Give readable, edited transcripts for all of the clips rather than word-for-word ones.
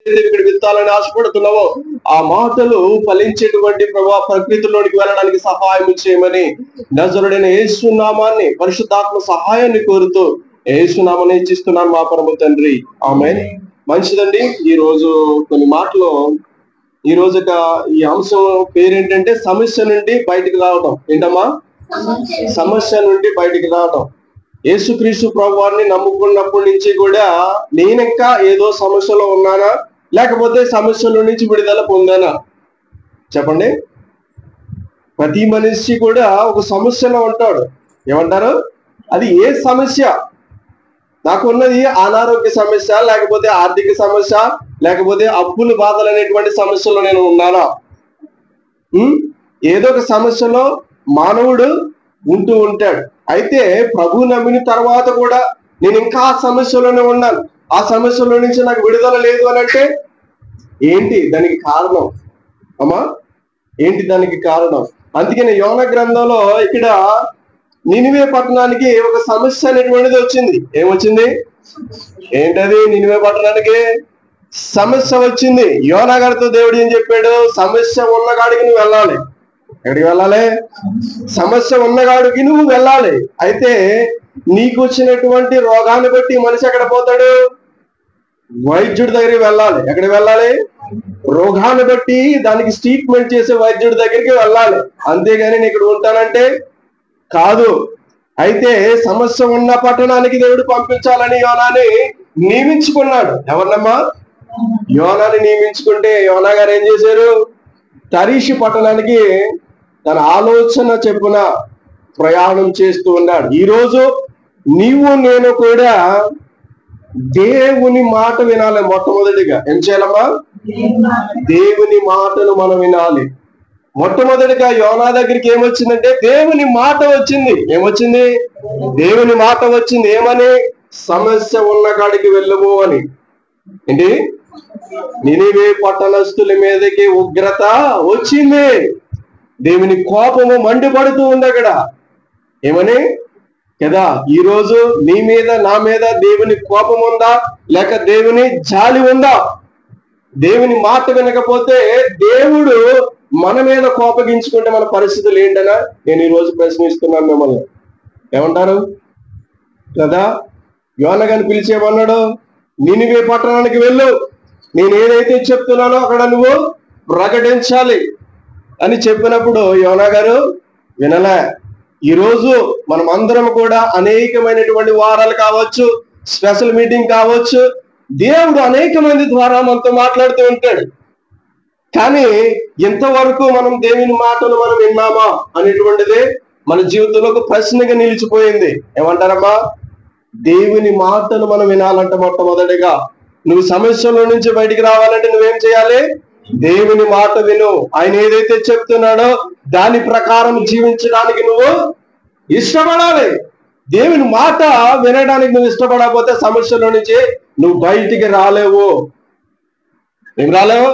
ఇక్కడ విత్తాలని ఆశపడుతున్నావో ఆ మాటలు ఫలించేటువంటి ప్రకృతిలోనికి వెళ్ళడానికి సహాయం చేయమని నజరుడైన యేసు నామాన్ని పరిశుద్ధాత్మ సహాయాన్ని కోరుతూ యేసు నామాన్ని ఇచ్చిస్తున్నాను మా పరమ తండ్రి. ఆమేన్. మంచిదండి. ఈ రోజు కొన్ని మాటలు, ఈ రోజు ఈ అంశం పేరేంటంటే సమస్య నుండి బయటికి రావటం. ఏంటమ్మా? సమస్య నుండి బయటికి రావటం. యేసుక్రీస్తు ప్రభువాన్ని నమ్ముకున్నప్పటి నుంచి కూడా నేను ఇంకా ఏదో సమస్యలో ఉన్నానా, లేకపోతే సమస్యల నుంచి విడుదల పొందానా? చెప్పండి. ప్రతి మనిషి కూడా ఒక సమస్యలో ఉంటాడు. ఏమంటారు? అది ఏ సమస్య? నాకున్నది అనారోగ్య సమస్య, లేకపోతే ఆర్థిక సమస్య, లేకపోతే అప్పుల బాధలు అనేటువంటి సమస్యలో నేను ఉన్నానా? ఏదో ఒక సమస్యలో మానవుడు ఉంటూ ఉంటాడు. అయితే ప్రభు నమ్మిన తర్వాత కూడా నేను ఇంకా ఆ సమస్యలోనే ఉన్నాను, ఆ సమస్యలో నుంచి నాకు విడుదల లేదు అని అంటే ఏంటి దానికి కారణం? అమ్మా, ఏంటి దానికి కారణం? అందుకని యోనా గ్రంథంలో ఇక్కడ నినివే పట్టణానికి ఒక సమస్య అనేటువంటిది వచ్చింది. ఏమొచ్చింది? ఏంటది? నినివే పట్టణానికి సమస్య వచ్చింది. యోనా గారితో దేవుడు ఏం చెప్పాడు? సమస్య ఉన్నగాడికి నువ్వు వెళ్ళాలి. ఎక్కడికి వెళ్ళాలి? సమస్య ఉన్నగాడికి నువ్వు వెళ్ళాలి. అయితే నీకు వచ్చినటువంటి రోగాన్ని బట్టి మనిషి ఎక్కడ పోతాడు? వైద్యుడి దగ్గరికి వెళ్ళాలి. ఎక్కడికి వెళ్ళాలి? రోగాన్ని బట్టి దానికి ట్రీట్మెంట్ చేసే వైద్యుడి దగ్గరికి వెళ్ళాలి. అంతేగాని నేను ఇక్కడ ఉంటానంటే కాదు. అయితే సమస్య ఉన్న పట్టణానికి దేవుడు పంపించాలని యోనాని నియమించుకున్నాడు. ఎవరినమ్మా? యోనాని నియమించుకుంటే యోనా గారు ఏం చేశారు? తరీషు పట్టణానికి తన ఆలోచన చెప్పున ప్రయాణం చేస్తూ ఉన్నాడు. ఈరోజు నీవు నేను కూడా దేవుని మాట వినాలి. మొట్టమొదటిగా ఏం చేయాలమ్మా? దేవుని మాటను మనం వినాలి. మొట్టమొదటిగా యోనా దగ్గరికి ఏమొచ్చిందంటే దేవుని మాట వచ్చింది. ఏమొచ్చింది? దేవుని మాట వచ్చింది. ఏమని? సమస్య ఉన్న కాడికి వెళ్ళము అని. ఏంటి? నినివే పట్టణస్థుల మీదకి ఉగ్రత వచ్చింది. దేవుని కోపము మండిపడుతూ ఉంది అక్కడ. ఏమని కదా? ఈరోజు నీ మీద నా మీద దేవుని కోపం ఉందా, లేక దేవుని జాలి ఉందా? దేవుని మాట వినకపోతే దేవుడు మన మీద కోపగించుకుంటే మన పరిస్థితులు ఏంటనా నేను ఈరోజు ప్రశ్నిస్తున్నాను మిమ్మల్ని. ఏమంటారు కదా? యోనా గారిని పిలిచేమన్నాడు, నినివే పట్టణానికి వెళ్ళు, నేను ఏదైతే చెప్తున్నానో అక్కడ నువ్వు ప్రకటించాలి అని చెప్పినప్పుడు యోనా గారు వినలే. ఈరోజు మనం అందరం కూడా అనేకమైనటువంటి వారాలు కావచ్చు, స్పెషల్ మీటింగ్ కావచ్చు, దేవుడు అనేక మంది ద్వారా మనతో మాట్లాడుతూ ఉంటాడు. కానీ ఇంతవరకు మనం దేవుని మాటలు మనం విన్నామా అనేటువంటిది మన జీవితంలో ఒక ప్రశ్నగా నిలిచిపోయింది. ఏమంటారమ్మా? దేవుని మాటలు మనం వినాలంటే మొట్టమొదటిగా నువ్వు సమస్యల నుంచి బయటికి రావాలంటే నువ్వేం చేయాలి? దేవుని మాట విను. ఆయన ఏదైతే చెప్తున్నాడో దాని ప్రకారం జీవించడానికి నువ్వు ఇష్టపడాలి. దేవుని మాట వినడానికి నువ్వు ఇష్టపడకపోతే సమస్యల నుంచి నువ్వు బయటికి రాలేవు. ఏం రాలేవు?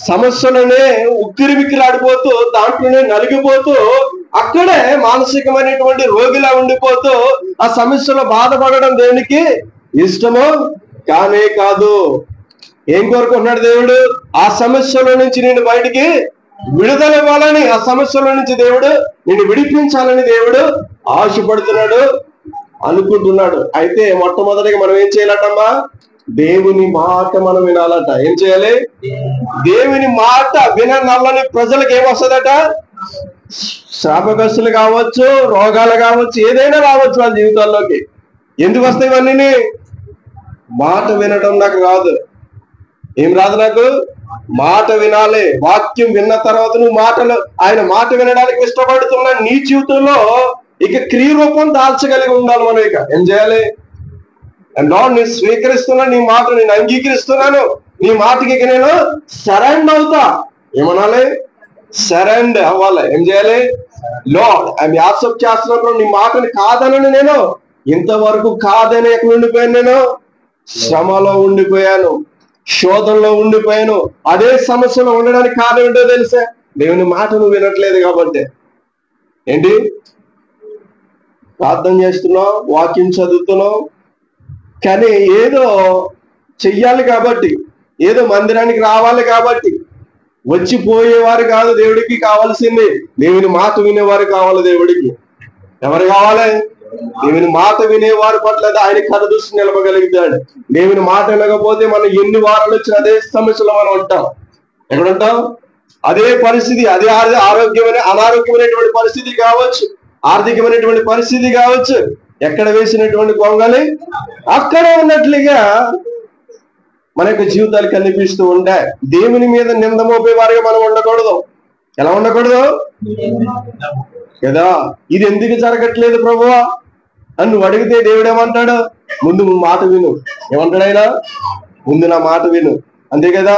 సమస్యలనే ఉక్కిరి బిక్కిరాడిపోతూ, దాంట్లోనే నలిగిపోతూ, అక్కడే మానసికమైనటువంటి రోగిలా ఉండిపోతూ ఆ సమస్యలో బాధపడడం దేవునికి ఇష్టమో కానే కాదు. ఏం కోరుకుంటున్నాడు దేవుడు? ఆ సమస్యల నుంచి నేను బయటికి విడుదల ఇవ్వాలని, ఆ సమస్యల నుంచి దేవుడు నిన్ను విడిపించాలని దేవుడు ఆశపడుతున్నాడు, అనుకుంటున్నాడు. అయితే మొట్టమొదటిగా మనం ఏం చేయాలటమ్మా? దేవుని మాట మనం వినాలట. ఏం చేయాలి? దేవుని మాట విననల్లని ప్రజలకు ఏమొస్తుందట? శాపగ్రస్తులు కావచ్చు, రోగాలు కావచ్చు, ఏదైనా రావచ్చు వాళ్ళ జీవితాల్లోకి. ఎందుకు వస్తాయి ఇవన్నీ? మాట వినడం నాకు రాదు. ఏం రాదు నాకు? మాట వినాలి. వాక్యం విన్న తర్వాత నువ్వు మాటలు, ఆయన మాట వినడానికి ఇష్టపడుతున్నా నీ జీవితంలో ఇక క్రియ రూపం దాల్చగలిగి ఉండాలి మనం. ఇక ఏం చేయాలి? నేను స్వీకరిస్తున్నా నీ మాట, నేను అంగీకరిస్తున్నాను, నీ మాటకి ఇక నేను సరెండర్ అవుతా. ఏమనాలి? సరెండర్ అవ్వాలి. ఏం చేయాలి? లార్డ్ ఐఎమ్ యాక్సెప్ట్ చేస్తున్నప్పుడు నీ మాటని కాదనని నేను ఇంతవరకు కాదని ఎక్కడ ఉండిపోయాను? నేను శ్రమలో ఉండిపోయాను, శోధనలో ఉండిపోయాను. అదే సమస్యలో ఉండడానికి కారణం ఏంటో తెలుసా? దేవుని మాట నువ్వు వినట్లేదు కాబట్టి. ఏంటి? ప్రార్థన చేస్తున్నావు, వాక్యం చదువుతున్నావు, కానీ ఏదో చెయ్యాలి కాబట్టి, ఏదో మందిరానికి రావాలి కాబట్టి, వచ్చిపోయేవారు కాదు దేవుడికి కావాల్సింది. దేవుని మాట వినేవారు కావాలి దేవుడికి. ఎవరు కావాలి? దేవుని మాట వినేవారి పట్ల ఆయన కనుదృష్టి నిలపగలుగుతాడు. దేవుని మాట వినకపోతే మనం ఎన్ని వారాలు వచ్చిన అదే సమస్యలో మనం ఉంటాం. ఎక్కడుంటాం? అదే పరిస్థితి, అదే అనారోగ్యమైనటువంటి పరిస్థితి కావచ్చు, ఆర్థికమైనటువంటి పరిస్థితి కావచ్చు. ఎక్కడ వేసినటువంటి గొంగలి అక్కడే ఉన్నట్లుగా మన యొక్క జీవితాలు కనిపిస్తూ ఉంటాయి. దేవుని మీద నింద మోపేవారిగా మనం ఉండకూడదు. ఎలా ఉండకూడదు కదా? ఇది ఎందుకు జరగట్లేదు ప్రభువా అని నువ్వు అడిగితే దేవుడు ఏమంటాడు? ముందు మాట విను. ఏమంటాడు ఆయన? ముందు నా మాట విను. అంతే కదా?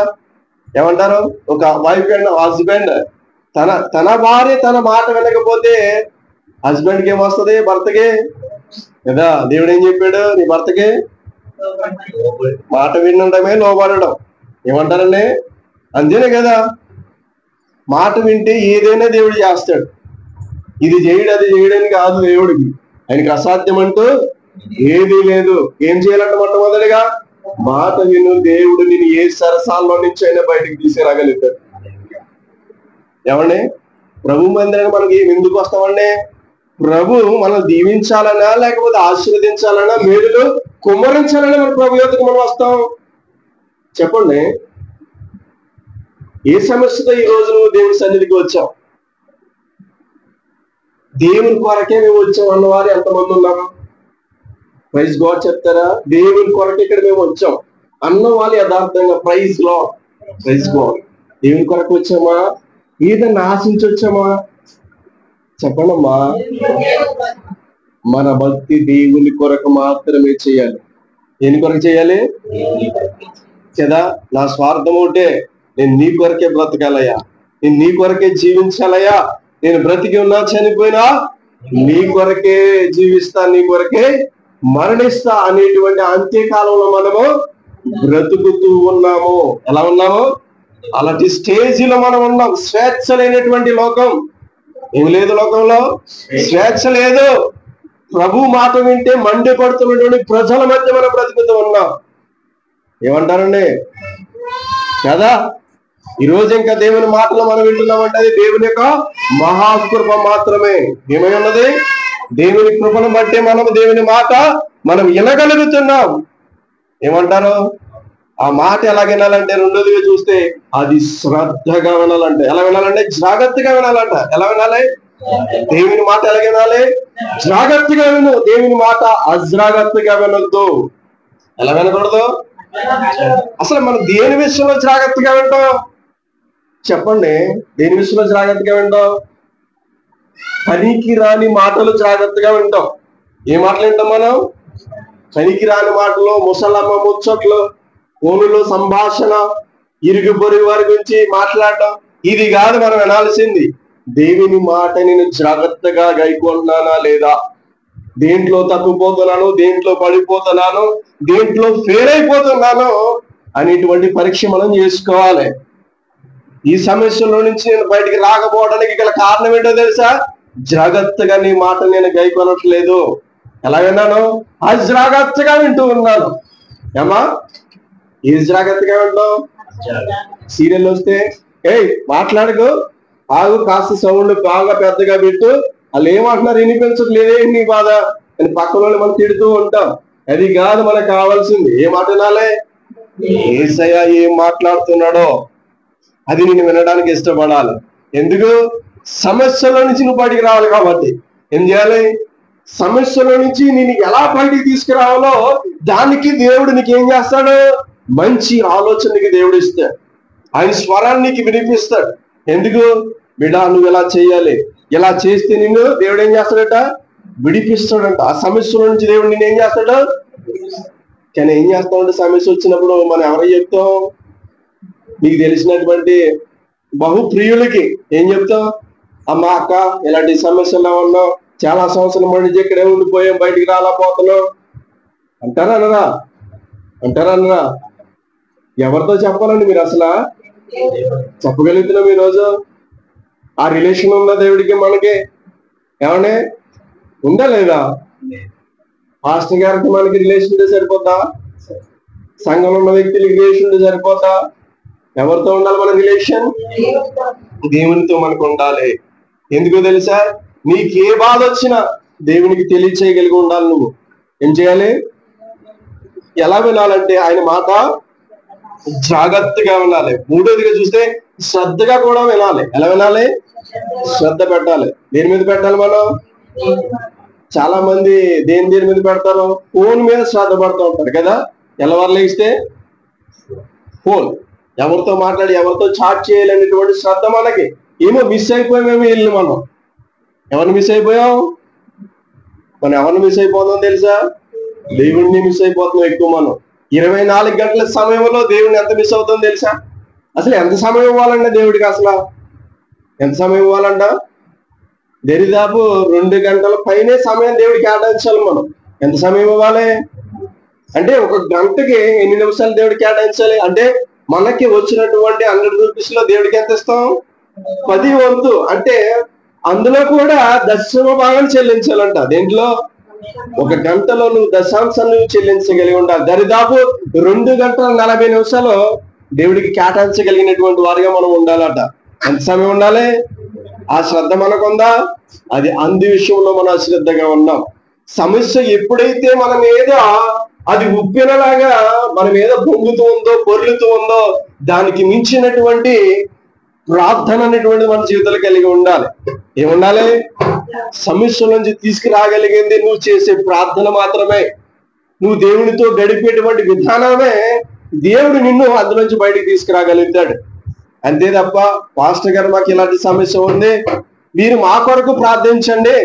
ఏమంటారు? ఒక వైఫ్ అండ్ హస్బెండ్ తన భార్య తన మాట వినకపోతే హస్బెండ్కి ఏమొస్తుంది? భర్తకి కదా? దేవుడు ఏం చెప్పాడు? నీ భర్తకి మాట వినడమే లోబడడం. ఏమంటారండి? అంతేనే కదా? మాట వింటే ఏదైనా దేవుడు చేస్తాడు. ఇది చేయడు అది చేయడానికి కాదు దేవుడికి. ఆయనకి అసాధ్యం అంటూ ఏదీ లేదు. ఏం చేయాలంట? మొట్టమొదటిగా మాట విను. దేవుడు నేను ఏ సరసాల్లో నుంచి అయినా బయటకు తీసుకురాగలుగుతాడు. ఏమండి? ప్రభు మందిరానికి మనకి ఎందుకు వస్తామండి? ప్రభు మనం దీవించాలన్నా లేకపోతే ఆశీర్వదించాలన్నా మేలులు కుమ్మరించాలన్నా మన ప్రభు యొద్దకు మనం వస్తాం. చెప్పండి, ఏ సమస్యతో ఈ రోజు నువ్వు దేవుని సన్నిధికి వచ్చావు? దేవుని కొరకే మేము వచ్చాం అన్నవారు ఎంతమంది ఉన్నారు? ప్రైజ్ గాడ్ చెప్తారా? దేవుని కొరకే ఇక్కడ మేము వచ్చాం అన్న వాళ్ళు యథార్థంగా ప్రైజ్ లార్డ్, ప్రైజ్ గాడ్. దేవుని కొరకు వచ్చామా? ఏదన్నా ఆశించి వచ్చామా? చెప్పండమ్మా. మన భక్తి దేవుని కొరకు మాత్రమే చేయాలి. దేని కొరకు చేయాలి కదా? నా స్వార్థం ఒకటే, నేను నీ కొరకే బ్రతకాలయ్యా, నేను నీ కొరకే జీవించాలయ్యా, నేను బ్రతికి ఉన్నా చనిపోయినా నీ కొరకే జీవిస్తా, నీ కొరకే మరణిస్తా అనేటువంటి అంత్యకాలంలో మనము బ్రతుకుతూ ఉన్నాము. ఎలా ఉన్నాము? అలాంటి స్టేజీలో మనం ఉన్నాం. స్వేచ్ఛ లేనటువంటి లోకం ఏమి లేదు. లోకంలో స్వేచ్ఛ లేదు. ప్రభు మాట వింటే మండిపడుతున్నటువంటి ప్రజల మధ్య మనం బ్రతుకుతూ ఉన్నాం. ఏమంటారండి కదా? ఈరోజు ఇంకా దేవుని మాటలు మనం వింటున్నామంటే అది దేవుని యొక్క మహాకృప మాత్రమే. ఏమై ఉన్నది? దేవుని కృపను బట్టి మనం దేవుని మాట మనం వినగలుగుతున్నాం. ఏమంటారు? ఆ మాట ఎలా వినాలంటే రెండోదిగా చూస్తే అది శ్రద్ధగా వినాలంటే. ఎలా వినాలంటే? జాగ్రత్తగా వినాలంట. ఎలా వినాలి? దేవుని మాట ఎలా వినాలి? జాగ్రత్తగా విను. దేవుని మాట అజాగ్రత్తగా వినొద్దు. ఎలా వినకూడదు? అసలు మనం దేని విషయంలో జాగ్రత్తగా వింటాం? చెప్పండి, దేని విషయంలో జాగ్రత్తగా వింటాం? పనికి రాని మాటలు జాగ్రత్తగా వింటాం. ఏ మాటలు వింటాం మనం? పనికి రాని మాటలు, ముసలమ్మ ముచ్చట్లు, ఫోనులో సంభాషణ, ఇరుగు పొరుగు వారి గురించి మాట్లాడటం, ఇది కాదు మనం వినాల్సింది. దేవుని మాట నేను జాగ్రత్తగా గైకొంటున్నానా లేదా? దేంట్లో తప్పిపోతున్నాను, దేంట్లో పడిపోతున్నాను, దేంట్లో ఫెయిల్ అయిపోతున్నాను అనేటువంటి పరీక్ష మనం చేసుకోవాలి. ఈ సమస్యలో నుంచి నేను బయటికి రాకపోవడానికి గల కారణం ఏంటో తెలుసా? జాగ్రత్తగా నీ మాట నేను గైకొనట్లేదు. ఎలా విన్నాను? అజాగ్రత్తగా వింటూ ఉన్నాను. ఏమా? ఏ జాగ్రత్తగా వింటాం? సీరియల్ వస్తే మాట్లాడుకో, ఆగు, కాస్త సౌండ్ బాగా పెద్దగా పెట్టు, వాళ్ళు ఏమంటున్నారు వినిపించట్లేదే నీ బాధ అని పక్కన వాళ్ళు మనం తిడుతూ ఉంటాం. అది కాదు మనకు కావాల్సింది. ఏ మాట వినాలి? యేసయ్య ఏం మాట్లాడుతున్నాడో అది నేను వినడానికి ఇష్టపడాలి. ఎందుకు? సమస్యలో నుంచి నువ్వు బయటికి రావాలి కాబట్టి. ఏం చేయాలి? సమస్యలో నుంచి నేను ఎలా బయటికి తీసుకురావాలో దానికి దేవుడు నీకు ఏం చేస్తాడు? మంచి ఆలోచనకి దేవుడు ఇస్తాడు. ఆయన స్వరాన్ని నీకు వినిపిస్తాడు. ఎందుకు? బిడ్డ నువ్వు ఎలా చేయాలి, ఇలా చేస్తే నిన్ను దేవుడు ఏం చేస్తాడట? విడిపిస్తాడంట. ఆ సమస్యల నుంచి దేవుడు నిన్ను ఏం చేస్తాడు? కానీ ఏం చేస్తామంటే సమస్య వచ్చినప్పుడు మనం ఎవరికి చెప్తాం? నీకు తెలిసినటువంటి బహుప్రియులకి ఏం చెప్తాం? అమ్మా, అక్క, ఇలాంటి సమస్యల్లో ఉన్నాం, చాలా సంవత్సరం మంది ఇక్కడే ఉండిపోయాం, బయటికి రాలేకపోతున్నాం అంటారా అనరా? అంటారా అనరా? ఎవరితో చెప్పాలండి మీరు? అసలు చెప్పగలుగుతున్నాం ఈరోజు? ఆ రిలేషన్ ఉందా దేవుడికి మనకి? ఏమండి ఉందా లేదా? పాస్టర్ గారికి మనకి రిలేషన్ ఉంటే సరిపోద్దా? సంఘంలో ఉన్న వ్యక్తులకి రిలేషన్ ఉంటే సరిపోతా? ఎవరితో ఉండాలి మన రిలేషన్? దేవునితో మనకు ఉండాలి. ఎందుకో తెలుసా? నీకు ఏ బాధ వచ్చినా దేవునికి తెలియచేయగలిగి ఉండాలి. నువ్వు ఏం చేయాలి? ఎలా వినాలంటే ఆయన మాట జాగ్రత్తగా వినాలి. మూడోదిగా చూస్తే శ్రద్ధగా కూడా వినాలి. ఎలా వినాలి? శ్రద్ధ పెట్టాలి. దేని మీద పెట్టాలి మనం? చాలా మంది దేని మీద పెడతారు? ఫోన్ మీద శ్రద్ధ పడుతూ ఉంటారు కదా. ఎల్లవారు ఇస్తే ఫోన్, ఎవరితో మాట్లాడి ఎవరితో చాట్ చేయాలనేటువంటి శ్రద్ధ మనకి. ఏమో మిస్ అయిపోయామేమో వెళ్ళి మనం. ఎవరిని మిస్ అయిపోయాం? మనం ఎవరిని మిస్ అయిపోతాం తెలుసా? దేవుణ్ణి మిస్ అయిపోతున్నాం ఎక్కువ మనం. 24 గంటల సమయంలో దేవుడిని ఎంత మిస్ అవుతుందో తెలుసా? అసలు ఎంత సమయం ఇవ్వాలండి దేవుడికి? అసలు ఎంత సమయం ఇవ్వాలంట? దరిదాపు 2 గంటల పైనే సమయం దేవుడికి కేటాయించాలి మనం. ఎంత సమయం ఇవ్వాలి అంటే, ఒక గంటకి ఎన్ని నిమిషాలు దేవుడికి కేటాయించాలి అంటే, మనకి వచ్చినటువంటి 100 రూపీస్ లో దేవుడికి ఎంత ఇస్తాం? 10 వంతు. అంటే అందులో కూడా దశమ భాగం చెల్లించాలంట. దేంట్లో? ఒక గంటలో నువ్వు దశాంశం నువ్వు చెల్లించగలిగి ఉండాలి. దరిదాపు 2 గంటల 40 నిమిషాలు దేవుడికి కేటాయించగలిగినటువంటి వారిగా మనం ఉండాలట. ఎంత సమయం ఉండాలి? ఆ శ్రద్ధ మనకుందా? అది అందు విషయంలో మనం అశ్రద్ధగా ఉన్నాం. సమస్య ఎప్పుడైతే మన మీద అది ఉప్పెనలాగా మన మీద పొంగుతూ ఉందో, పొర్లుతూ ఉందో, దానికి మించినటువంటి ప్రార్థన అనేటువంటి మన జీవితాలు కలిగి ఉండాలి. ఏముండాలి? సమస్య నుంచి తీసుకురాగలిగింది నువ్వు చేసే ప్రార్థన మాత్రమే. నువ్వు దేవునితో గడిపేటువంటి విధానమే దేవుడు నిన్ను అందులోంచి బయటికి తీసుకురాగలుగుతాడు. అంతే తప్ప పాస్టర్ గారు మాకు ఇలాంటి సమస్య ఉంది, మీరు మా కొరకు ప్రార్థించండి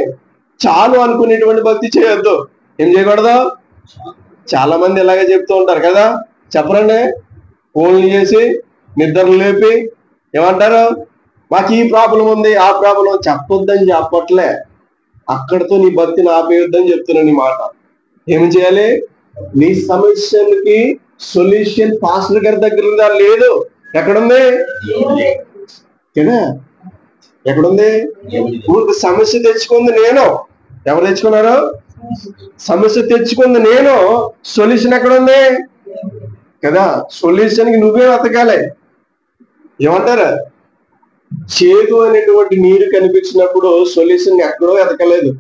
చాలు అనుకునేటువంటి భక్తి చేయొద్దు. ఏం చేయకూడదు? చాలా మంది ఇలాగే చెప్తూ ఉంటారు కదా. చెప్పరండి? ఫోన్లు చేసి నిద్రలు లేపి ఏమంటారు? మాకు ఈ ప్రాబ్లం ఉంది, ఆ ప్రాబ్లం. చెప్పొద్దని చెప్పట్లే, అక్కడితో నీ భక్తిని ఆపేయొద్దని చెప్తున్నాను నీ మాట. ఏం చేయాలి? నీ సమస్యలకి సొల్యూషన్ పాస్టర్ గారి దగ్గర ఉందా? లేదు. ఎక్కడుంది కదా? ఎక్కడుంది? ఊరికి సమస్య తెచ్చుకుంది నేను. ఎవరు తెచ్చుకున్నారు? సమస్య తెచ్చుకుంది నేను. సొల్యూషన్ ఎక్కడుంది కదా? సొల్యూషన్ కి నువ్వే వెతకాలి. ఏమంటారు? చేదు అనేటువంటి నీరు కనిపించినప్పుడు సొల్యూషన్ ఎక్కడో వెతకలేదు.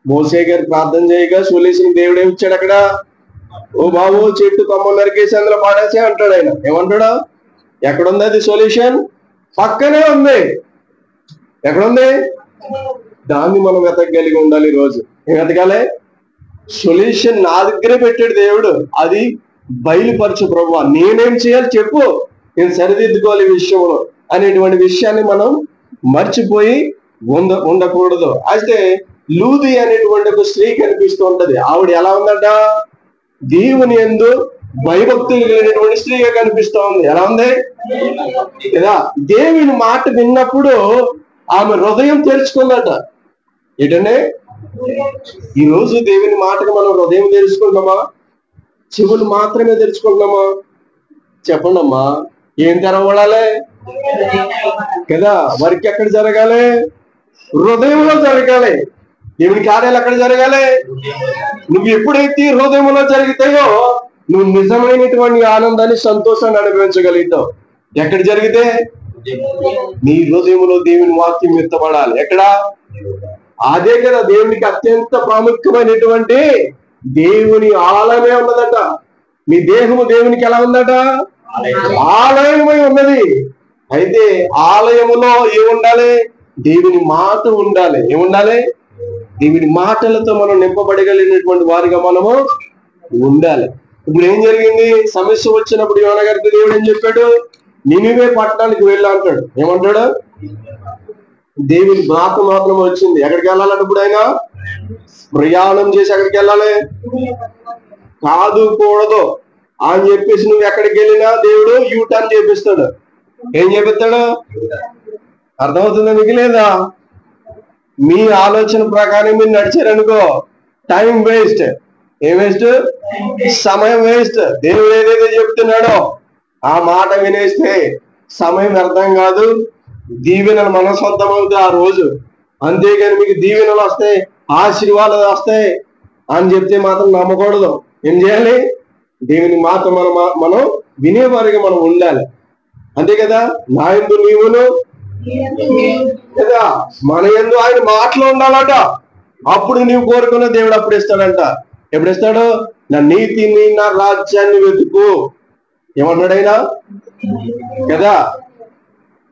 మోసే గారు ప్రార్థన చేయగా సొల్యూషన్ దేవుడు ఏమిచ్చాడు అక్కడ? ఓ బాబు, చెట్టు కొమ్మ నరికేసి అందులో పాడేసే అంటాడు ఆయన. ఏమంటాడు? ఎక్కడుంది అది సొల్యూషన్? పక్కనే ఉంది. ఎక్కడుంది? దాన్ని మనం వెతకగలిగి ఉండాలి. ఈ రోజు ఏం వెతకాలి? సొల్యూషన్ నా దగ్గరే పెట్టాడు దేవుడు, అది బయలుపరచు ప్రభువా, నేనేం చేయాలి చెప్పు, నేను సరిదిద్దుకోవాలి ఈ విషయంలో అనేటువంటి విషయాన్ని మనం మర్చిపోయి ఉండకూడదు. అయితే లూది అనేటువంటి ఒక స్త్రీ కనిపిస్తూ ఉంటది. ఆవిడ ఎలా ఉందట? దేవుని యందు భయభక్తులు కలిగినటువంటి స్త్రీగా కనిపిస్తూ ఉంది. ఎలా ఉంది కదా? దేవుని మాట విన్నప్పుడు ఆమె హృదయం తెరుచుకుందట. ఏంటంటే, ఈ రోజు దేవుని మాటకు మనం హృదయం తెరుచుకుంటామా? చెవులు మాత్రమే తెరుచుకుంటున్నామా? చెప్పండి అమ్మా. ఏం తెరవడాలి కదా? వర్క్ ఎక్కడ జరగాలి? హృదయంలో జరగాలి. దేవుని కార్యాలు ఎక్కడ జరగాలి? నువ్వు ఎప్పుడైతే హృదయంలో జరుగుతాయో నువ్వు నిజమైనటువంటి ఆనందాన్ని, సంతోషాన్ని అనుభవించగలుగుతావు. ఎక్కడ జరిగితే? నీ హృదయంలో దేవుని వాక్యం ఎత్తబడాలి. ఎక్కడ? అదే కదా దేవునికి అత్యంత ప్రాముఖ్యమైనటువంటి దేవుని ఆలయమే ఉన్నదట. మీ దేహము దేవునికి ఎలా ఉందట? ఆలయమై ఉన్నది. అయితే ఆలయములో ఏముండాలి? దేవుని మాట ఉండాలి. ఏముండాలి? దేవుని మాటలతో మనం నింపబడగలిగినటువంటి వారిగా మనము ఉండాలి. ఇప్పుడు ఏం జరిగింది? సమస్య వచ్చినప్పుడు యోనా గారికి దేవుడు ఏం చెప్పాడు? నినివే పట్టణానికి వెళ్ళా అంటాడు. ఏమంటాడు? దేవుని మాత్రం వచ్చింది. ఎక్కడికి వెళ్ళాలంటే ఇప్పుడు ఆయన ప్రయాణం చేసి ఎక్కడికి వెళ్ళాలి? కాదు కూడదు అని చెప్పేసి నువ్వు ఎక్కడికి వెళ్ళినా దేవుడు యూటర్న్ చేపిస్తాడు. ఏం చేపిస్తాడు? అర్థమవుతుందా మీకు లేదా? మీ ఆలోచన ప్రకారం మీరు నడిచారనుకో, టైం వేస్ట్. ఏం వేస్ట్? సమయం వేస్ట్. దేవుడు ఏదైతే చెప్తున్నాడో ఆ మాట వినేస్తే సమయం వ్యర్థం కాదు, దీవెనలు మన సొంతం అవుతాయి ఆ రోజు. అంతేగాని మీకు దీవెనలు వస్తాయి, ఆశీర్వాదాలు వస్తాయి అని చెప్తే మాత్రం నమ్మకూడదు. ఏం చేయాలి? దేవుని మాట మనం వినేవారిగా మనం ఉండాలి. అంతే కదా. నా యందు నీవును కదా, మన యందు ఆయన మాటలు ఉండాలట. అప్పుడు నీవు కోరుకున్న దేవుడు అప్పుడు ఇస్తాడంట. ఎప్పుడు ఇస్తాడు? నా నీతిని, నా రాజ్యాన్ని వెతుకు ఏమన్నాడైనా కదా.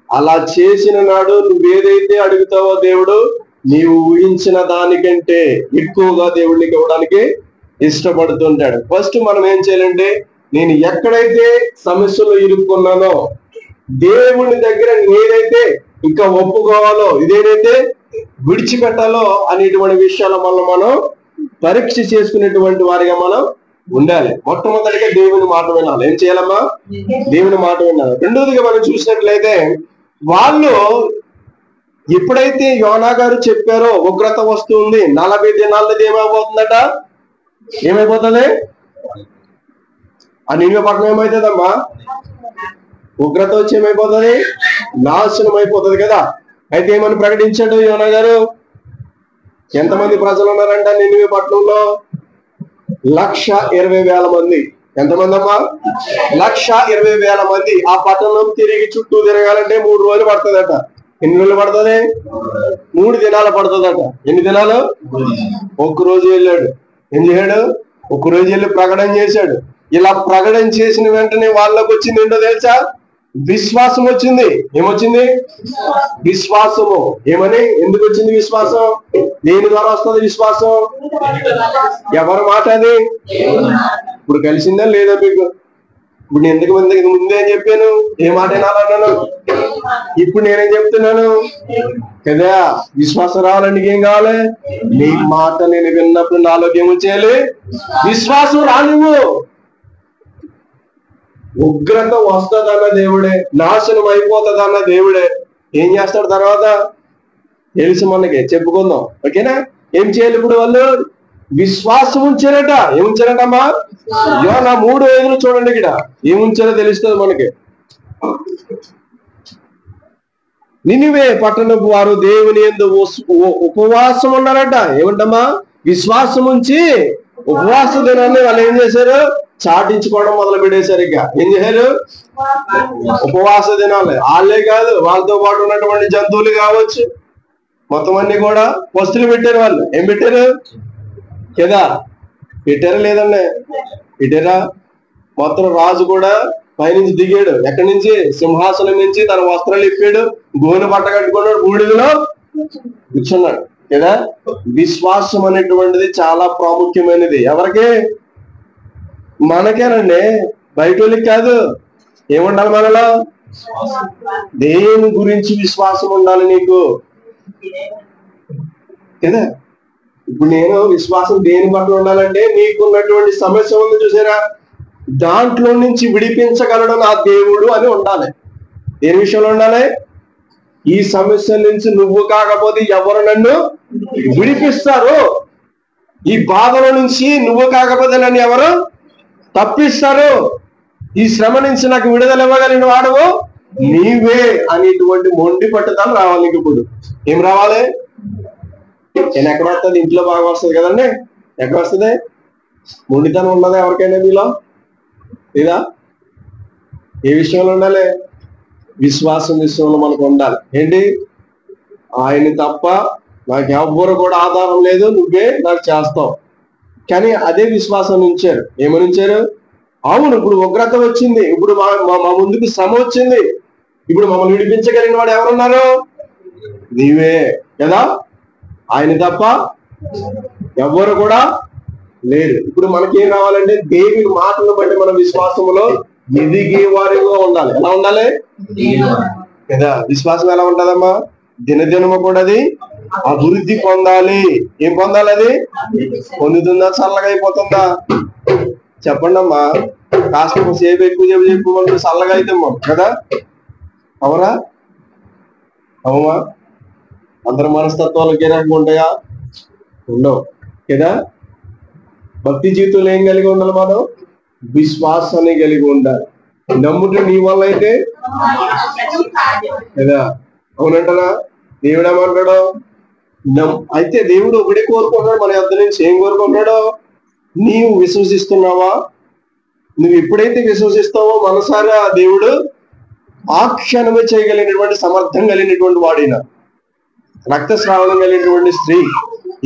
అలా చేసిన నాడు నువ్వేదైతే అడుగుతావో దేవుడు నీవు ఊహించిన దానికంటే ఎక్కువగా దేవుడికి ఇవ్వడానికి ఇష్టపడుతుంటాడు. ఫస్ట్ మనం ఏం చేయాలంటే, నేను ఎక్కడైతే సమస్యలో ఇరుక్కున్నానో దేవుని దగ్గర ఏదైతే ఇంకా ఒప్పుకోవాలో, ఇదేదైతే విడిచిపెట్టాలో అనేటువంటి విషయాల వల్ల మనం పరీక్ష చేసుకునేటువంటి వారిగా మనం ఉండాలి. మొట్టమొదటిగా దేవుని మాట వినాలి. ఏం చేయాలమ్మా? దేవుని మాట వినాలి. రెండోదిగా మనం చూసినట్లయితే, వాళ్ళు ఎప్పుడైతే యోనా గారు చెప్పారో ఉగ్రత వస్తుంది 40 దినాలది ఏమైపోతుందట? ఏమైపోతుంది? ఆ నినివే పట్టణం ఏమైతుందమ్మా? ఉగ్రత వచ్చి ఏమైపోతుంది? నాశనం అయిపోతుంది కదా. అయితే ఏమని ప్రకటించాడు యోనా గారు? ఎంతమంది ప్రజలు ఉన్నారంట నినివే పట్టణంలో? 1,20,000 మంది. ఎంతమంది అమ్మా? 1,20,000 మంది. ఆ పట్టణం తిరిగి చుట్టూ తిరగాలంటే 3 రోజులు పడుతుందట. ఎన్ని రోజులు పడుతుంది? 3 దినాలు పడుతుందట. ఎన్ని దినాలు? 1 రోజు వెళ్ళాడు. ఏం చేశాడు? 1 రోజు వెళ్ళి ప్రకటన చేశాడు. ఇలా ప్రకటన చేసిన వెంటనే వాళ్ళకి వచ్చింది ఏంటో తెలుసా? విశ్వాసం వచ్చింది. ఏమొచ్చింది? విశ్వాసము. ఏమని? ఎందుకు వచ్చింది విశ్వాసం? దేని ద్వారా వస్తుంది విశ్వాసం? ఎవరి మాట అది? ఇప్పుడు కలిసిందా లేదా మీకు? ఇప్పుడు నేను ఎందుకు ముందే ఏం చెప్పాను? ఏ మాట వినాలన్నాను? ఇప్పుడు నేనేం చెప్తున్నాను కదా. విశ్వాసం రావాలంటే ఏం కావాలి? నీ మాట నేను విన్నప్పుడు నాలోకి ఏమి చేయాలి? విశ్వాసం రానివ్వు. ఉగ్రత వస్తుందన్న దేవుడే, నాశనం అయిపోతుందన్న దేవుడే ఏం చేస్తాడు తర్వాత? తెలుసు మనకి, చెప్పుకుందాం. ఓకేనా? ఏం చేయాలి ఇప్పుడు? వాళ్ళు విశ్వాసం ఉంచారట. ఏముంచారటమ్మా? యోనా 3:5 చూడండి. ఇక్కడ ఏముంచారో తెలుస్తుంది మనకి. నినివే పట్టణపు వారు దేవుని యందు ఉపవాసం ఉన్నారట. ఏమంటమ్మా? విశ్వాసం ఉంచి ఉపవాస దినాన్ని వాళ్ళు ఏం చేశారు? చాటించుకోవడం మొదలు పెట్టేశారు. ఇక ఏం చేశారు? ఉపవాస దినాలు. వాళ్ళే కాదు, వాళ్ళతో పాటు ఉన్నటువంటి జంతువులు కావచ్చు, మొత్తం అన్ని కూడా వస్తువులు పెట్టారు. వాళ్ళు ఏం పెట్టారు కదా? పెట్టారా లేదండి? పెట్టారా? మొత్తం రాజు కూడా పైనుంచి దిగాడు. ఎక్కడి నుంచి? సింహాసనం నుంచి తన వస్త్రాలు ఇప్పాడు, గోనె బట్ట కట్టుకున్నాడు, బూడిదలో కూర్చున్నాడు కదా. విశ్వాసం అనేటువంటిది చాలా ప్రాముఖ్యమైనది. ఎవరికి? మనకేనండి, బయట వాళ్ళకి కాదు. ఏముండాలి మనలో? దేని గురించి విశ్వాసం ఉండాలి నీకు కదా. ఇప్పుడు నేను విశ్వాసం దేని పట్ల ఉండాలంటే, నీకున్నటువంటి సమస్య ఉంది చూసారా, దాంట్లో నుంచి విడిపించగలడు నా దేవుడు అని ఉండాలి. దేని విషయంలో ఉండాలి? ఈ సమస్య నుంచి నువ్వు కాకపోతే ఎవరు నన్ను విడిపిస్తారు? ఈ బాధల నుంచి నువ్వు కాకపోతే నన్ను ఎవరు తప్పిస్తారు? ఈ శ్రమ నుంచి నాకు విడుదల ఇవ్వగలిగిన వాడువు నీవే అనేటువంటి మొండి పట్టుదల రావాలి నీకు. ఇప్పుడు ఏం రావాలి? నేను ఎక్కడ వస్తుంది? ఇంట్లో బాగా వస్తుంది కదండి. ఎక్కడ వస్తుంది? మొండితనం ఉన్నదా ఎవరికైనా మీలో? లేదా? ఏ విషయంలో ఉండాలి? విశ్వాసం విషయంలో మనకు ఉండాలి. ఏంటి? ఆయన తప్ప నాకు ఎవ్వరు కూడా ఆధారం లేదు, నువ్వే నాకు చేస్తావు. కానీ అదే విశ్వాసం ఉంచారు. ఏమని ఉంచారు? అవును, ఇప్పుడు ఉగ్రత వచ్చింది, ఇప్పుడు మా ముందుకు శ్రమ వచ్చింది, ఇప్పుడు మమ్మల్ని విడిపించగలిగిన వాడు ఎవరున్నారు? నీవే కదా. ఆయన తప్ప ఎవ్వరు కూడా లేరు. ఇప్పుడు మనకేం రావాలంటే, దేవుని మాటలను బట్టి మన విశ్వాసంలో ఎదిగే వారిగా ఉండాలి. ఎలా ఉండాలి కదా? విశ్వాసం ఎలా ఉంటదమ్మా? దినదినము కూడా అది అభివృద్ధి పొందాలి. ఏం పొందాలి? అది పొందుతుందా? చల్లగా అయిపోతుందా? చెప్పండి అమ్మా. కాస్త సేపు ఎక్కువ చెప్పు చల్లగా అయితే కదా. అవునా? అవుమా? అందరి మనస్తత్వాలకి ఏ రకంగా ఉంటాయా? ఉండవు కదా. భక్తి జీవితంలో ఏం కలిగి ఉండాలి మనం? విశ్వాసాన్ని కలిగి ఉండాలి. నమ్ముట నీ వల్ల అయితే కదా. అవునంటారా? దేవుడు ఏమంటాడు? అయితే దేవుడు ఒకటే కోరుకుంటున్నాడు మన యొద్ద నుంచి. ఏం కోరుకుంటున్నాడు? నీవు విశ్వసిస్తున్నావా? నువ్వు ఎప్పుడైతే విశ్వసిస్తావో మనసారా దేవుడు ఆ క్షణమే చేయగలిగినటువంటి సమర్థం కలిగినటువంటి వాడిన రక్తస్రావణం కలిగినటువంటి స్త్రీ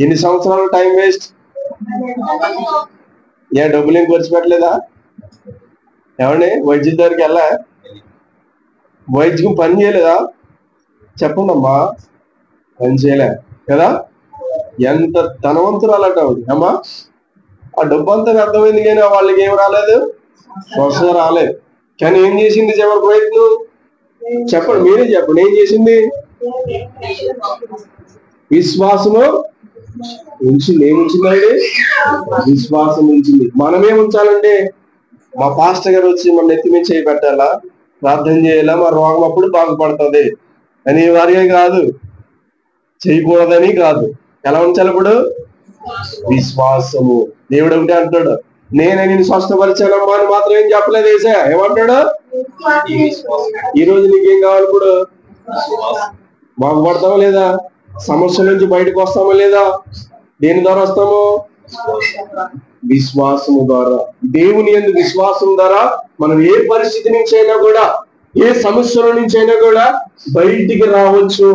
ఎన్ని సంవత్సరాలు టైం వేస్ట్? డబ్బులు ఏం ఖర్చు పెట్టలేదా? ఏమండి వైద్యం దగ్గరికి వెళ్ళా? వైద్యం పని చేయలేదా? చెప్పండి అమ్మా, పని చేయలే కదా? ఎంత ధనవంతురాలట అమ్మా. ఆ డబ్బు అంతా అర్థమైంది కానీ వాళ్ళకి ఏం రాలేదు, స్వస్థత రాలేదు. కానీ ఏం చేసింది చివరి ప్రయత్నం? చెప్పండి, మీరే చెప్పండి, ఏం చేసింది? విశ్వాసము ఉంచింది. ఏముంచిందండి? విశ్వాసం ఉంచింది. మనమేం ఉంచాలంటే, మా పాస్టర్ గారు వచ్చి మన నెత్తి మీద చేయి పెట్టాలా, ప్రార్థన చేయాలా, మా రోగం అప్పుడు బాగుపడుతుంది అని వారిగా కాదు, చేయకూడదని కాదు. ఎలా ఉంచాలి ఇప్పుడు? విశ్వాసము. దేవుడు ఒకటే అంటాడు, నేనే నేను స్వస్థపరిచానమ్మా అని మాత్రం ఏం చెప్పలేదు. వేసా ఏమంటాడు? ఈ రోజు నీకేం కావాలి? ఇప్పుడు బాగుపడతామా లేదా? సమస్య నుంచి బయటకు వస్తామా లేదా? దేని ద్వారా వస్తాము? విశ్వాసము ద్వారా. దేవుని యందు విశ్వాసం ద్వారా మనం ఏ పరిస్థితి నుంచి అయినా కూడా, ఏ సమస్యల నుంచి అయినా కూడా బయటికి రావచ్చు.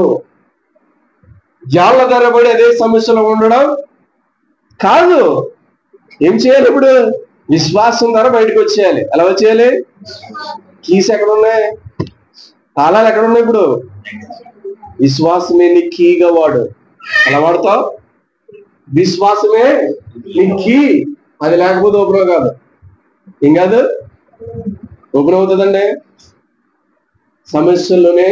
జాళ్ళ ధరబడి అదే సమస్యలో ఉండడం కాదు. ఏం చేయాలి ఇప్పుడు? విశ్వాసం ద్వారా బయటకు వచ్చేయాలి. ఎలా వచ్చేయాలి? కీస్ ఎక్కడ ఉన్నాయి? తాళాలు ఎక్కడ ఉన్నాయి? ఇప్పుడు విశ్వాసమే నీ కీగా వాడు. ఎలా వాడతావు? విశ్వాసమే నీ కీ. అది లేకపోతే ఓపెన్ కాదు. ఏం కాదు, ఓపెన్ అవుతుందండి. సమస్యల్లోనే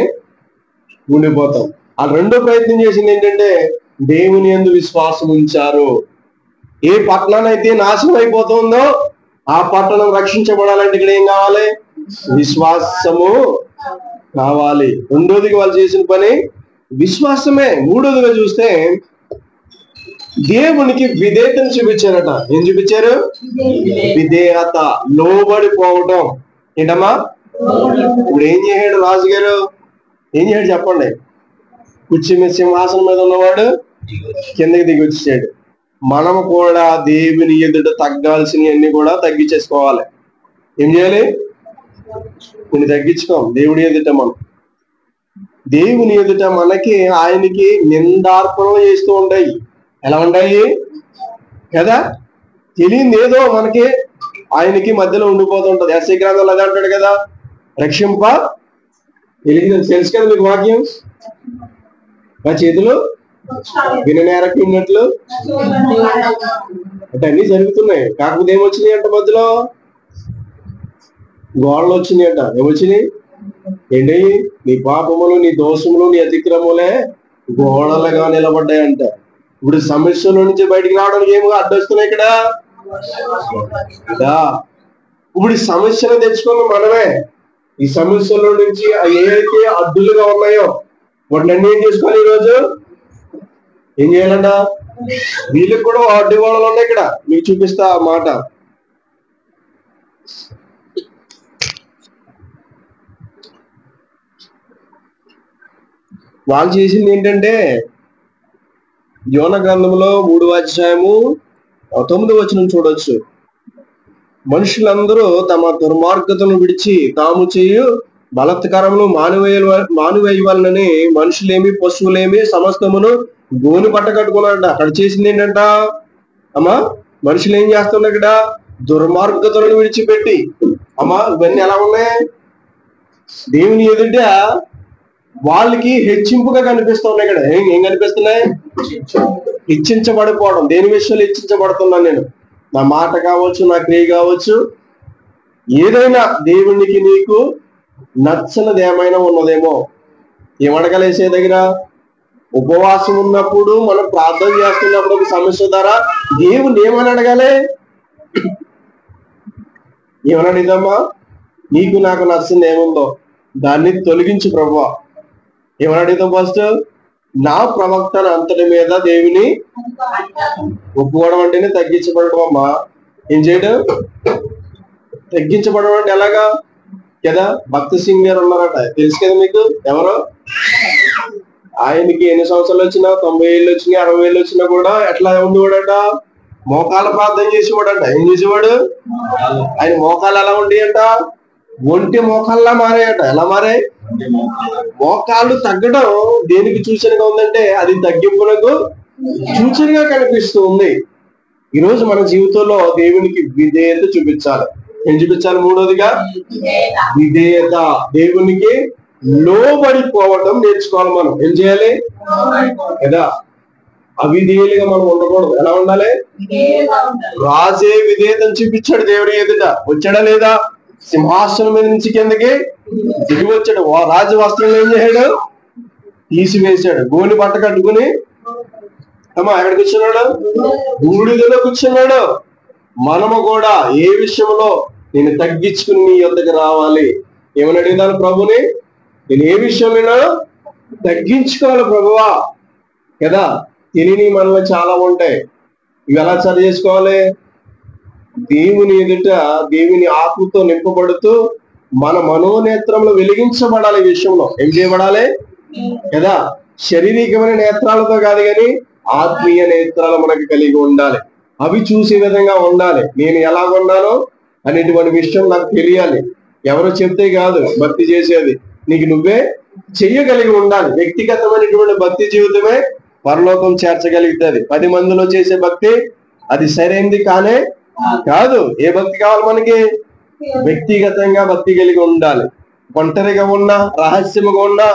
ఉండిపోతాం. ఆ రెండో ప్రయత్నం చేసింది ఏంటంటే, దేవుని యందు విశ్వాసం ఉంచారు. ఏ పట్టణానైతే నాశనం అయిపోతుందో ఆ పట్టణం రక్షించబడాలంటే ఇక్కడ ఏం కావాలి? విశ్వాసము కావాలి. రెండోదిగా వాళ్ళు చేసిన పని విశ్వాసమే. మూడోదిగా చూస్తే దేవునికి విధేయతను చూపించారట. ఏం చూపించారు? విధేయత, లోబడిపోవటం. ఏంటమ్మా? ఇప్పుడు ఏం చేశాడు రాజుగారు? ఏం చేశాడు చెప్పండి? కూర్చుని సింహాసనం మీద ఉన్నవాడు కిందకి దిగి వచ్చాడు. మనము కూడా దేవుని ఎదుట తగ్గాల్సినవన్నీ కూడా తగ్గించేసుకోవాలి. ఏం చేయాలి? కొన్ని తగ్గించుకోం. దేవుని ఎదుట మనం, దేవుని ఎదుట మనకి ఆయనకి నిందార్పణలు చేస్తూ ఉంటాయి. ఎలా ఉంటాయి కదా? తెలియదు ఏదో మనకి ఆయనకి మధ్యలో ఉండిపోతుంటది. ఎస్ఐ గ్రంథంలో అదే అంటాడు కదా, రక్షింప తెలియదు. తెలుసు కదా మీకు వాక్యం, మా చేతులు విననేరకు ఉన్నట్లు అంటే అన్ని జరుగుతున్నాయి. కాకపోతే ఏమొచ్చినాయి అంట? మధ్యలో గోడలు వచ్చినాయి అంట. ఏమొచ్చినాయి? ఏంటి? నీ పాపములు, నీ దోషములు, నీ అతిక్రములే గోడలుగా నిలబడ్డాయంట. ఇప్పుడు సమస్యల నుంచి బయటికి రావడానికి ఏమో అడ్డొస్తున్నాయి ఇక్కడ. ఇప్పుడు ఈ సమస్యను తెచ్చుకున్న మనమే. ఈ సమస్యల నుంచి ఏవైతే అడ్డులుగా ఉన్నాయో వాటిని అన్ని ఏం చేసుకోవాలి? ఈరోజు ఏం చేయాలంట? వీళ్ళకి కూడా అడ్డు గోడలు ఉన్నాయి ఇక్కడ. మీకు చూపిస్తా ఆ మాట. వాళ్ళు చేసింది ఏంటంటే, యోన గ్రంథంలో 3వ అధ్యాయము 9వ వచనం చూడొచ్చు. మనుషులందరూ తమ దుర్మార్గతను విడిచి తాము చేయు బలత్కారమును మానువేయవలనని మనుషులేమి పశువులేమి సమస్తమును గోని పట్ట కట్టుకున్నారంట. అక్కడ చేసింది ఏంటంట అమ్మా? మనుషులు ఏం చేస్తున్నారు ఇక్కడ? దుర్మార్గతలను విడిచిపెట్టి. అమ్మా ఇవన్నీ ఎలా ఉన్నాయి? దేవుని ఎదుట వాళ్ళకి హెచ్చింపుగా కనిపిస్తున్నాయి. ఇక్కడ ఏం కనిపిస్తున్నాయి? హెచ్చించబడిపోవడం. దేని విషయంలో హెచ్చించబడుతున్నాను నేను? నా మాట కావచ్చు, నా క్రియ కావచ్చు, ఏదైనా దేవునికి నీకు నచ్చనిది ఏమైనా ఉన్నదేమో. ఏమడగలేసే దగ్గర ఉపవాసం ఉన్నప్పుడు, మనం ప్రార్థన చేస్తున్నప్పుడు ఒక సమస్య ద్వారా దేవుని ఏమని అడగాలి? ఏమని అడిగిదమ్మా? నీకు నాకు నచ్చింది ఏముందో దాన్ని తొలగించు ప్రభువా. ఏమని అడుగుతాం? ఫస్ట్ నా ప్రవక్తన అంతటి మీద దేవుని ఒప్పుకోవడం అంటేనే తగ్గించబడడం అమ్మా. ఏం చేయడం? తగ్గించబడడం అంటే ఎలాగా కదా? భక్త సింగ్ గారు ఉన్నారట, తెలుసు కదా మీకు. ఎవరు? ఆయనకి ఎన్ని సంవత్సరాలు వచ్చినా, 90 ఏళ్ళు వచ్చినా, 60 ఏళ్ళు వచ్చినా కూడా ఎట్లా ఉండేవాడట? మోకాళ్ళ ప్రార్థన చేసేవాడంట. ఏం చేసేవాడు? ఆయన మోకాళ్ళు ఎలా ఉండేయంట? ఒంటి మోకాళ్ళ మారాయట. ఎలా మారాయి? మోకాళ్ళు తగ్గడం దేనికి సూచనగా ఉందంటే అది తగ్గింపునకు సూచనగా కనిపిస్తూ ఉంది. ఈరోజు మన జీవితంలో దేవునికి విధేయత చూపించాలి. ఏం చూపించాలి? మూడోదిగా విధేయత. దేవునికి లోబడిపోవటం నేర్చుకోవాలి. మనం ఏం చేయాలి కదా? అవిధేయులుగా మనం ఉండకూడదు. ఎలా ఉండాలి? రాజే విధేయతను చూపించాడు దేవుడి ఎదుట. వచ్చాడా లేదా? సింహాసనం మీద నుంచి కిందకి దిగి వచ్చాడు. రాజు వస్త్రం ఏం చేశాడు? తీసివేశాడు. గోని బట్ట కట్టుకుని ఎక్కడ కూర్చున్నాడు? బూడిదలో కూర్చున్నాడు. మనము కూడా ఏ విషయంలో నేను తగ్గించుకుని నీ యొద్దకు రావాలి? ఏమని అడిగినాను ప్రభుని? నేను ఏ విషయంలో తగ్గించుకోవాలి ప్రభువా కదా? తెలియని మనలో చాలా ఉంటాయి. ఇవి ఎలా సరి చేసుకోవాలి? దేవుని ఎదుట దేవుని ఆత్మతో నింపబడుతూ మన మనోనేత్రంలో వెలిగించబడాలి. ఈ విషయంలో ఏం చేయబడాలి కదా? శారీరకమైన నేత్రాలతో కాదు కానీ ఆత్మీయ నేత్రాలు మనకు కలిగి ఉండాలి. అవి చూసే విధంగా ఉండాలి. నేను ఎలా ఉన్నానో అనేటువంటి విషయం నాకు తెలియాలి. ఎవరో చెప్తే కాదు భక్తి చేసేది, నీకు నువ్వే చెయ్యగలిగి ఉండాలి. వ్యక్తిగతమైనటువంటి భక్తి జీవితమే పరలోకం చేర్చగలుగుతుంది. 10 మందిలో చేసే భక్తి అది సరైనది కానే కాదు. ఏ భక్తి కావాలి మనకి? వ్యక్తిగతంగా భక్తి కలిగి ఉండాలి. ఒంటరిగా ఉన్నా, రహస్యముగా ఉన్నా,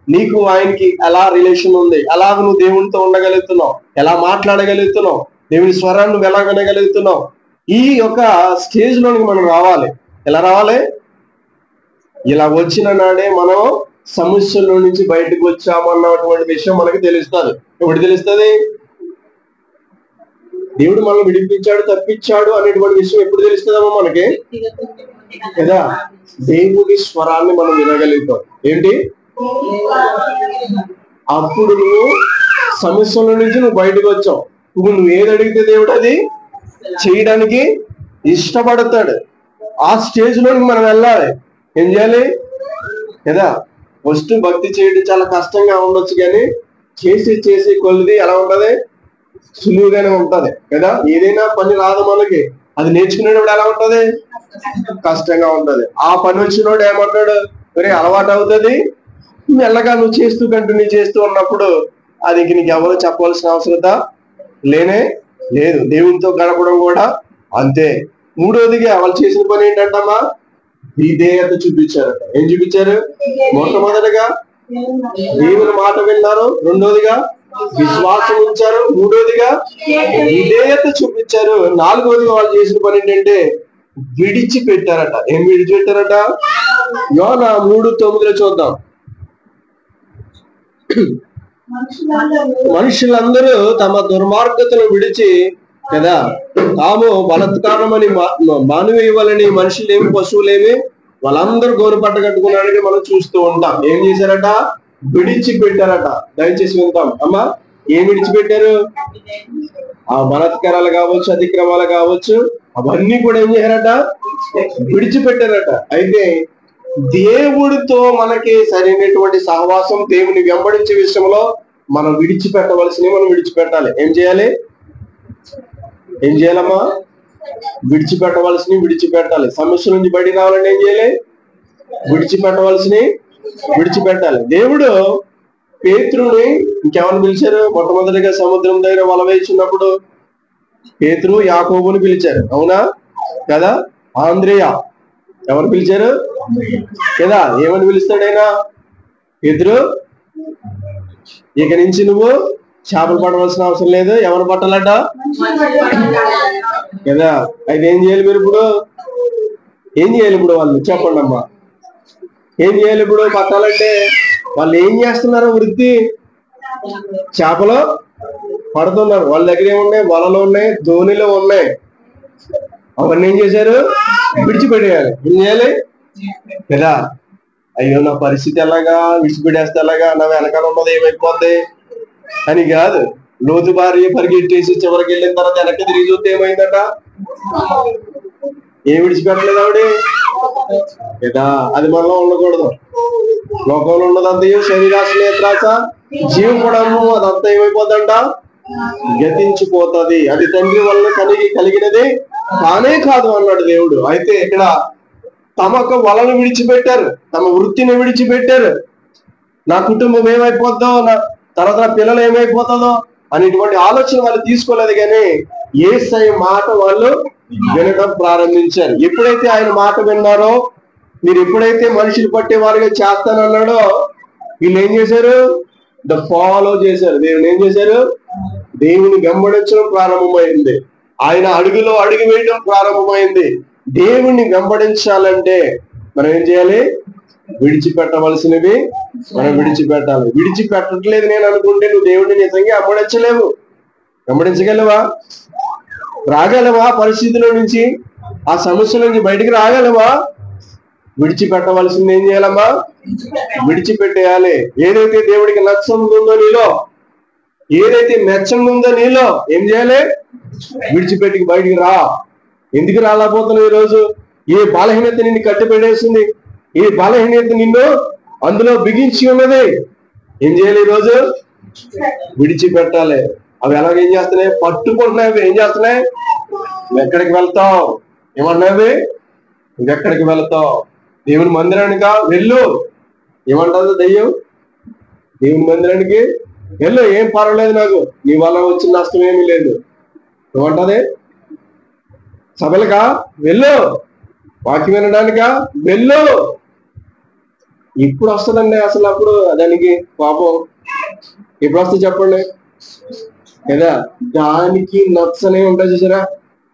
నీకు ఆయనకి ఎలా రిలేషన్ ఉంది, ఎలాగ నువ్వు దేవునితో ఉండగలుగుతున్నావు, ఎలా మాట్లాడగలుగుతున్నావు, దేవుని స్వరాన్ని నువ్వు ఎలా వినగలుగుతున్నావు, ఈ యొక్క స్టేజ్ లోనికి మనం రావాలి. ఎలా రావాలి? ఇలా వచ్చిన నాడే మనం సమస్యల నుంచి బయటకు వచ్చామన్నటువంటి విషయం మనకి తెలుస్తుంది. ఎప్పుడు తెలుస్తుంది? దేవుడు మనల్ని విడిపించాడు, తప్పించాడు అనేటువంటి విషయం ఎప్పుడు తెలుస్తుందమ్మా మనకి కదా? దేవుడి స్వరాన్ని మనం వినగలుగుతాం. ఏంటి? అప్పుడు నువ్వు సమస్యల నుంచి నువ్వు బయటకు వచ్చావు. ఇప్పుడు నువ్వు ఏది అడిగితే దేవుడు అది చేయడానికి ఇష్టపడతాడు. ఆ స్టేజ్ లోనికి మనం వెళ్ళాలి. ఏం చేయాలి కదా? ఫస్ట్ భక్తి చేయడం చాలా కష్టంగా ఉండొచ్చు, కానీ చేసి కొలిది ఎలా ఉంటది? సులువుగానే ఉంటది కదా? ఏదైనా పని రాదు మనకి, అది నేర్చుకునేటప్పుడు ఎలా ఉంటది? కష్టంగా ఉంటది. ఆ పని వచ్చినోడు ఏమంటాడు? మరి అలవాటు అవుతుంది. మెల్లగా నువ్వు చేస్తూ కంటిన్యూ చేస్తూ ఉన్నప్పుడు అది నీకు ఎవరు చెప్పవలసిన అవసరత లేనే లేదు. దేవునితో గడపడం కూడా అంతే. మూడోదిగా వాళ్ళు చేసిన పని ఏంటంటమ్మా? విధేయత చూపించారట. ఏం చూపించారు? మొట్టమొదటిగా దేవుని మాట విన్నారు, రెండోదిగా విశ్వాసం ఉంచారు, మూడోదిగా విధేయత చూపించారు, నాలుగోదిగా వాళ్ళు చేసిన పని ఏంటంటే విడిచిపెట్టారట. ఏం విడిచిపెట్టారట? యోనా 3:9 చూద్దాం. మనుషులందరూ తమ దుర్మార్గతను విడిచి కదా తాము బలత్కారమని మానివేయవాలని మనుషులేమి పశువులేమి వాళ్ళందరూ గోను పట్ట కట్టుకున్నారని మనం చూస్తూ ఉంటాం. ఏం చేశారట? విడిచిపెట్టారట. దయచేసి వింటాం అమ్మా. ఏం విడిచిపెట్టారు? ఆ బలత్కారాలు కావచ్చు, అతిక్రమాలు కావచ్చు, అవన్నీ కూడా ఏం చేశారట? విడిచిపెట్టారట. అయితే దేవుడితో మనకి సరైనటువంటి సహవాసం, దేవుని వెంబడించే విషయంలో మనం విడిచిపెట్టవలసినవి మనం విడిచిపెట్టాలి. ఏం చేయాలి? ఏం చేయాలమ్మా? విడిచిపెట్టవలసినవి విడిచిపెట్టాలి. సమస్య నుంచి బయటికి రావాలంటే ఏం చేయాలి? విడిచిపెట్టవలసినవి విడిచిపెట్టాలి. దేవుడు పేతురుని ఇంకెవరిని పిలిచారు? మొట్టమొదటిగా సముద్రం దగ్గర వల వేస్తున్నప్పుడు పేతురు, యాకోబుని పిలిచారు. అవునా కదా? ఆంద్రేయ ఎవరు పిలిచారు కదా? ఏమని పిలుస్తాడైనా? పేతురు, ఇక నుంచి నువ్వు చేపలు పడవలసిన అవసరం లేదు. ఎవరు పట్టాలట కదా? అయితే ఏం చేయాలి మీరు ఇప్పుడు? ఏం చేయాలి ఇప్పుడు? వాళ్ళు చెప్పండి అమ్మా. ఏం చేయాలి ఇప్పుడు? పట్టాలంటే వాళ్ళు ఏం చేస్తున్నారు? వృత్తి చేపలు పడుతున్నారు. వాళ్ళ దగ్గర ఏమున్నాయి? వలలు ఉన్నాయి, ధోనిలో ఉన్నాయి. అవన్నీ ఏం చేశారు? విడిచిపెట్టేయాలి. ఏం చేయాలి కదా? అయ్యో నా పరిస్థితి ఎలాగా, విడిచిపెట్టేస్తే ఎలాగా, నా వెనకాల ఉన్నది ఏమైపోద్ది అని కాదు. లోతు భార్య పరిగెట్టేసి చివరికి వెళ్ళిన తర్వాత వెనక్కి తిరిగి చూస్తే ఏమైందట? ఏం విడిచిపెట్టలేదు ఆవిడ కదా? అది మనలో ఉండకూడదు. లోకంలో ఉన్నదంతయో శరీరాశ, నేత్రాశ, జీవం కూడా అదంతా ఏమైపోద్దంట? గతించిపోతుంది, అది తండ్రి వలన కలిగినది కానే కాదు అన్నాడు దేవుడు. అయితే ఇక్కడ తమకు వలను విడిచిపెట్టారు, తమ వృత్తిని విడిచిపెట్టారు. నా కుటుంబం ఏమైపోద్దో, నా తర్వాత నా పిల్లలు ఏమైపోతుందో అనేటువంటి ఆలోచన వాళ్ళు తీసుకోలేదు. కానీ యేసయ్య మాట వాళ్ళు వినడం ప్రారంభించారు. ఎప్పుడైతే ఆయన మాట విన్నారో, మీరు ఎప్పుడైతే మనుషులు పట్టేవారుగా చేస్తానన్నాడో, వీళ్ళు ఏం చేశారు? ఫాలో చేశారు. దేవుని ఏం చేశారు? దేవుని వెంబడించడం ప్రారంభమైంది. ఆయన అడుగులో అడుగు వేయడం ప్రారంభమైంది. దేవుణ్ణి వెంబడించాలంటే మనం ఏం చేయాలి? విడిచిపెట్టవలసినవి మనం విడిచిపెట్టాలి. విడిచిపెట్టట్లేదు నేను అనుకుంటే నువ్వు దేవుడిని నిజంగా వెంబడించలేవు. వెంబడించగలవా? రాగలవా? పరిస్థితిలో నుంచి, ఆ సమస్యల నుంచి బయటికి రాగలవా? విడిచిపెట్టవలసింది ఏం చేయాలమ్మా? విడిచిపెట్టేయాలి. ఏదైతే దేవుడికి నచ్చందుందో నీలో, ఏదైతే మెచ్చందుందో నీలో ఏం చేయాలి? విడిచిపెట్టి బయటికి రా. ఎందుకు రాలేకపోతున్నావు ఈరోజు? ఏ బలహీనత నిన్ను కట్టిపెట్టేసింది? ఏ బలహీనత నిన్ను అందులో బిగించి ఉన్నది? ఏం చేయాలి? ఈరోజు విడిచిపెట్టాలి. అవి ఎలాగేం చేస్తున్నాయి? పట్టుకుంటున్నాయి. ఏం చేస్తున్నాయి? ఎక్కడికి వెళ్తావు? ఏమన్నావి? ఇంకెక్కడికి వెళ్తావు? దేవుని మందిరానికా? వెళ్ళు. ఏమంటుంది దయ్యం? దేవుని మందిరానికి వెళ్ళు, ఏం పర్వాలేదు, నాకు నీ వల్ల వచ్చిన నష్టం ఏమీ లేదు. ఏమంటది? సభలుగా వెళ్ళు, వాక్యం వినడానికా వెళ్ళు. ఇప్పుడు వస్తుందండి అసలు. అప్పుడు దానికి పాపం ఎప్పుడు వస్తుంది చెప్పండి కదా? దానికి నచ్చనే ఉంటాయి చూసారా?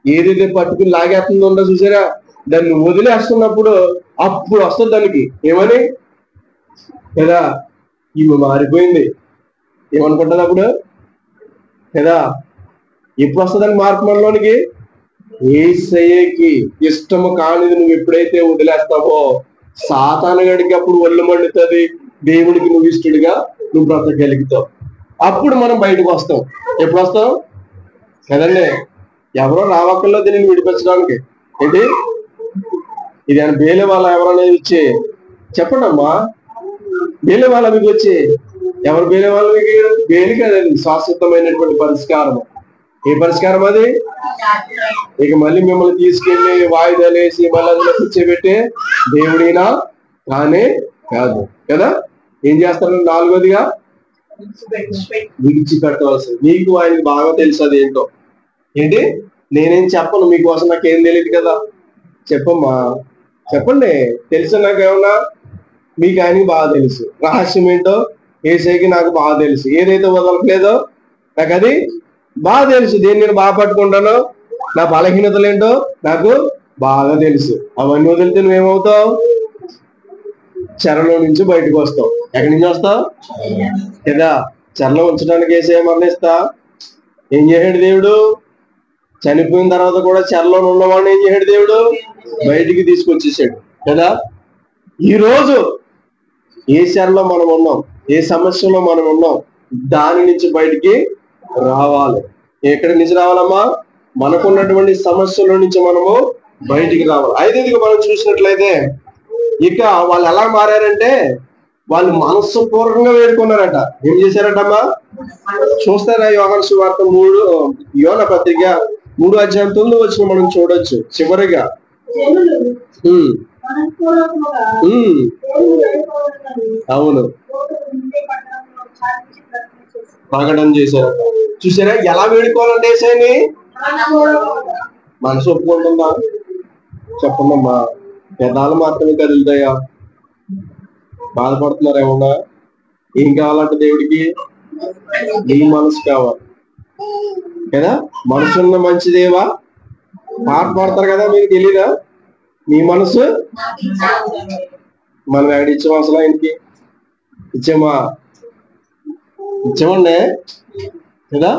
ఏదైతే పట్టుకుని లాగేస్తుందో ఉందో చూసారా? దాన్ని వదిలేస్తున్నప్పుడు అప్పుడు వస్తుంది దానికి. ఏమని కదా? ఇవి మారిపోయింది ఏమనుకుంటుంది అప్పుడు కదా? ఎప్పుడు వస్తుందని మార్పు మనలోనికి? యేసయ్యకి ఇష్టము కానిది నువ్వు ఎప్పుడైతే వదిలేస్తావో సాతాను గడికి అప్పుడు ఒళ్ళు మండుతుంది. దేవుడికి నువ్వు ఇష్టడుగా నువ్వు బ్రతకగలుగుతావు. అప్పుడు మనం బయటకు వస్తాం. ఎప్పుడు వస్తాం కదండి? ఎవరో రావక్కర్లో దీనిని విడిపించడానికి. ఏంటి ఇది? అని బేలే వాళ్ళ ఎవరన్నా ఇచ్చి చెప్పండి అమ్మా. బేలే వాళ్ళ మీకు వచ్చి ఎవరు బేలే వాళ్ళ మీకు? బేలు కదండి, శాశ్వతమైనటువంటి పరిష్కారం. ఏ పరిష్కారం అది? ఇక మళ్ళీ మిమ్మల్ని తీసుకెళ్లి వాయిదాలు వేసి మళ్ళీ అందులో కూర్చోబెట్టే దేవుడినా కానే కాదు కదా? ఏం చేస్తారని? నాలుగోదిగా విడిచిపెట్టవలసింది. నీకు ఆయనకి బాగా తెలుసు అది ఏంటో. ఏంటి? నేనేం చెప్పను మీకోసం, నాకేం తెలియదు కదా. చెప్పమ్మా, చెప్పండి. తెలుసు నాకేమన్నా? మీకు ఆయనకి బాగా తెలుసు. రహస్యం ఏంటో యేసయ్యకి నాకు బాగా తెలుసు. ఏదైతే వదలట్లేదో నాకు అది బాగా తెలుసు. దేన్ని నేను బాగా పట్టుకుంటానో, నా బలహీనతలు ఏంటో నాకు బాగా తెలుసు. అవన్నీ వదిలితే నువ్వేమవుతావు? చెరలో నుంచి బయటకు వస్తావు. ఎక్కడి నుంచి వస్తావు కదా? చెరలో ఉంచడానికి యేసయ్య మరణిస్తా ఏం చేశాడు దేవుడు? చనిపోయిన తర్వాత కూడా చెరలో ఉన్నవాడిని ఏం చేశాడు దేవుడు? బయటికి తీసుకొచ్చేసాడు కదా? ఈ రోజు ఏ చెరలో మనం ఉన్నాం, ఏ సమస్యలో మనం ఉన్నాం, దాని నుంచి బయటికి రావాలి. ఎక్కడి నుంచి రావాలమ్మా? మనకున్నటువంటి సమస్యల నుంచి మనము బయటికి రావాలి. ఐదవదిగా మనం చూసినట్లయితే ఇక వాళ్ళు ఎలా మారారంటే వాళ్ళు మనస్సుపూర్వకంగా వేడుకున్నారట. ఏం చేశారటమ్మా? చూస్తారా? యోహాను సువార్త 3 యోన పత్రిక 3:9 మనం చూడొచ్చు. చివరిగా అవును ప్రకటన చేశారు. చూసారా ఎలా వేడుకోవాలంటే యేసయ్యని? మనసు ఒప్పుకుంటుందా? చెప్పండమ్మా. పెదాలు మాత్రమే కదులుతాయా? బాధపడుతున్నారు ఏమన్నా? ఏం కావాలంటే దేవుడికి? నీ మనసు కావాలి కదా? మనసున్న మంచిదేవా పాట పాడతారు కదా, మీకు తెలీదా? నీ మనసు మనం ఇచ్చాం అసలు ఆయనకి? ఇచ్చామా? ఇచ్చామండి కదా?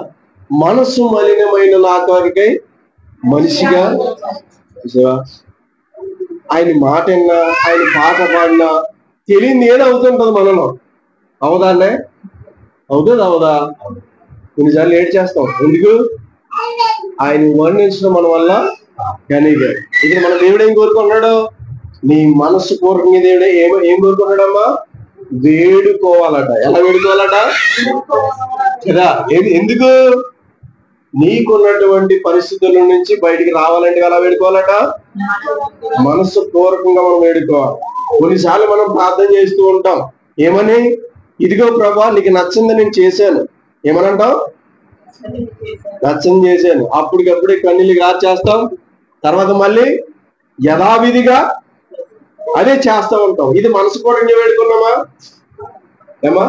మనసు మలినమైన నాకై మనిషిగా ఆయన మాట విన్నా, ఆయన పాట పాడినా తెలియని ఏదో అవుతుంటది మనలో. అవదాన్నే అవుతుంది. అవదా? కొన్నిసార్లు ఏడ్ చేస్తాం. ఎందుకు? ఆయన వర్ణించడం మన వల్ల కానీ ఇక్కడ మన దేవుడు ఏం కోరుకున్నాడు? నీ మనస్సు పూర్వకంగా దేవుడే ఏం కోరుకున్నాడమ్మా? వేడుకోవాలట. ఎలా వేడుకోవాలట కదా? ఎందుకు? నీకున్నటువంటి పరిస్థితుల నుంచి బయటికి రావాలంటే ఎలా వేడుకోవాలట? మనస్సు పూర్వకంగా మనం వేడుకోవాలి. కొన్నిసార్లు మనం ప్రార్థన చేస్తూ ఉంటాం, ఏమని? ఇదిగో ప్రభా, నీకు నచ్చింది నేను చేశాను. ఏమనంటాం? నచ్చింది చేశాను. అప్పటికప్పుడే కన్నీళ్ళు చేస్తాం. తర్వాత మళ్ళీ యథావిధిగా అదే చేస్తూ ఉంటాం. ఇది మనస్ఫూర్తిగా వేడుకున్నామా? ఏమా?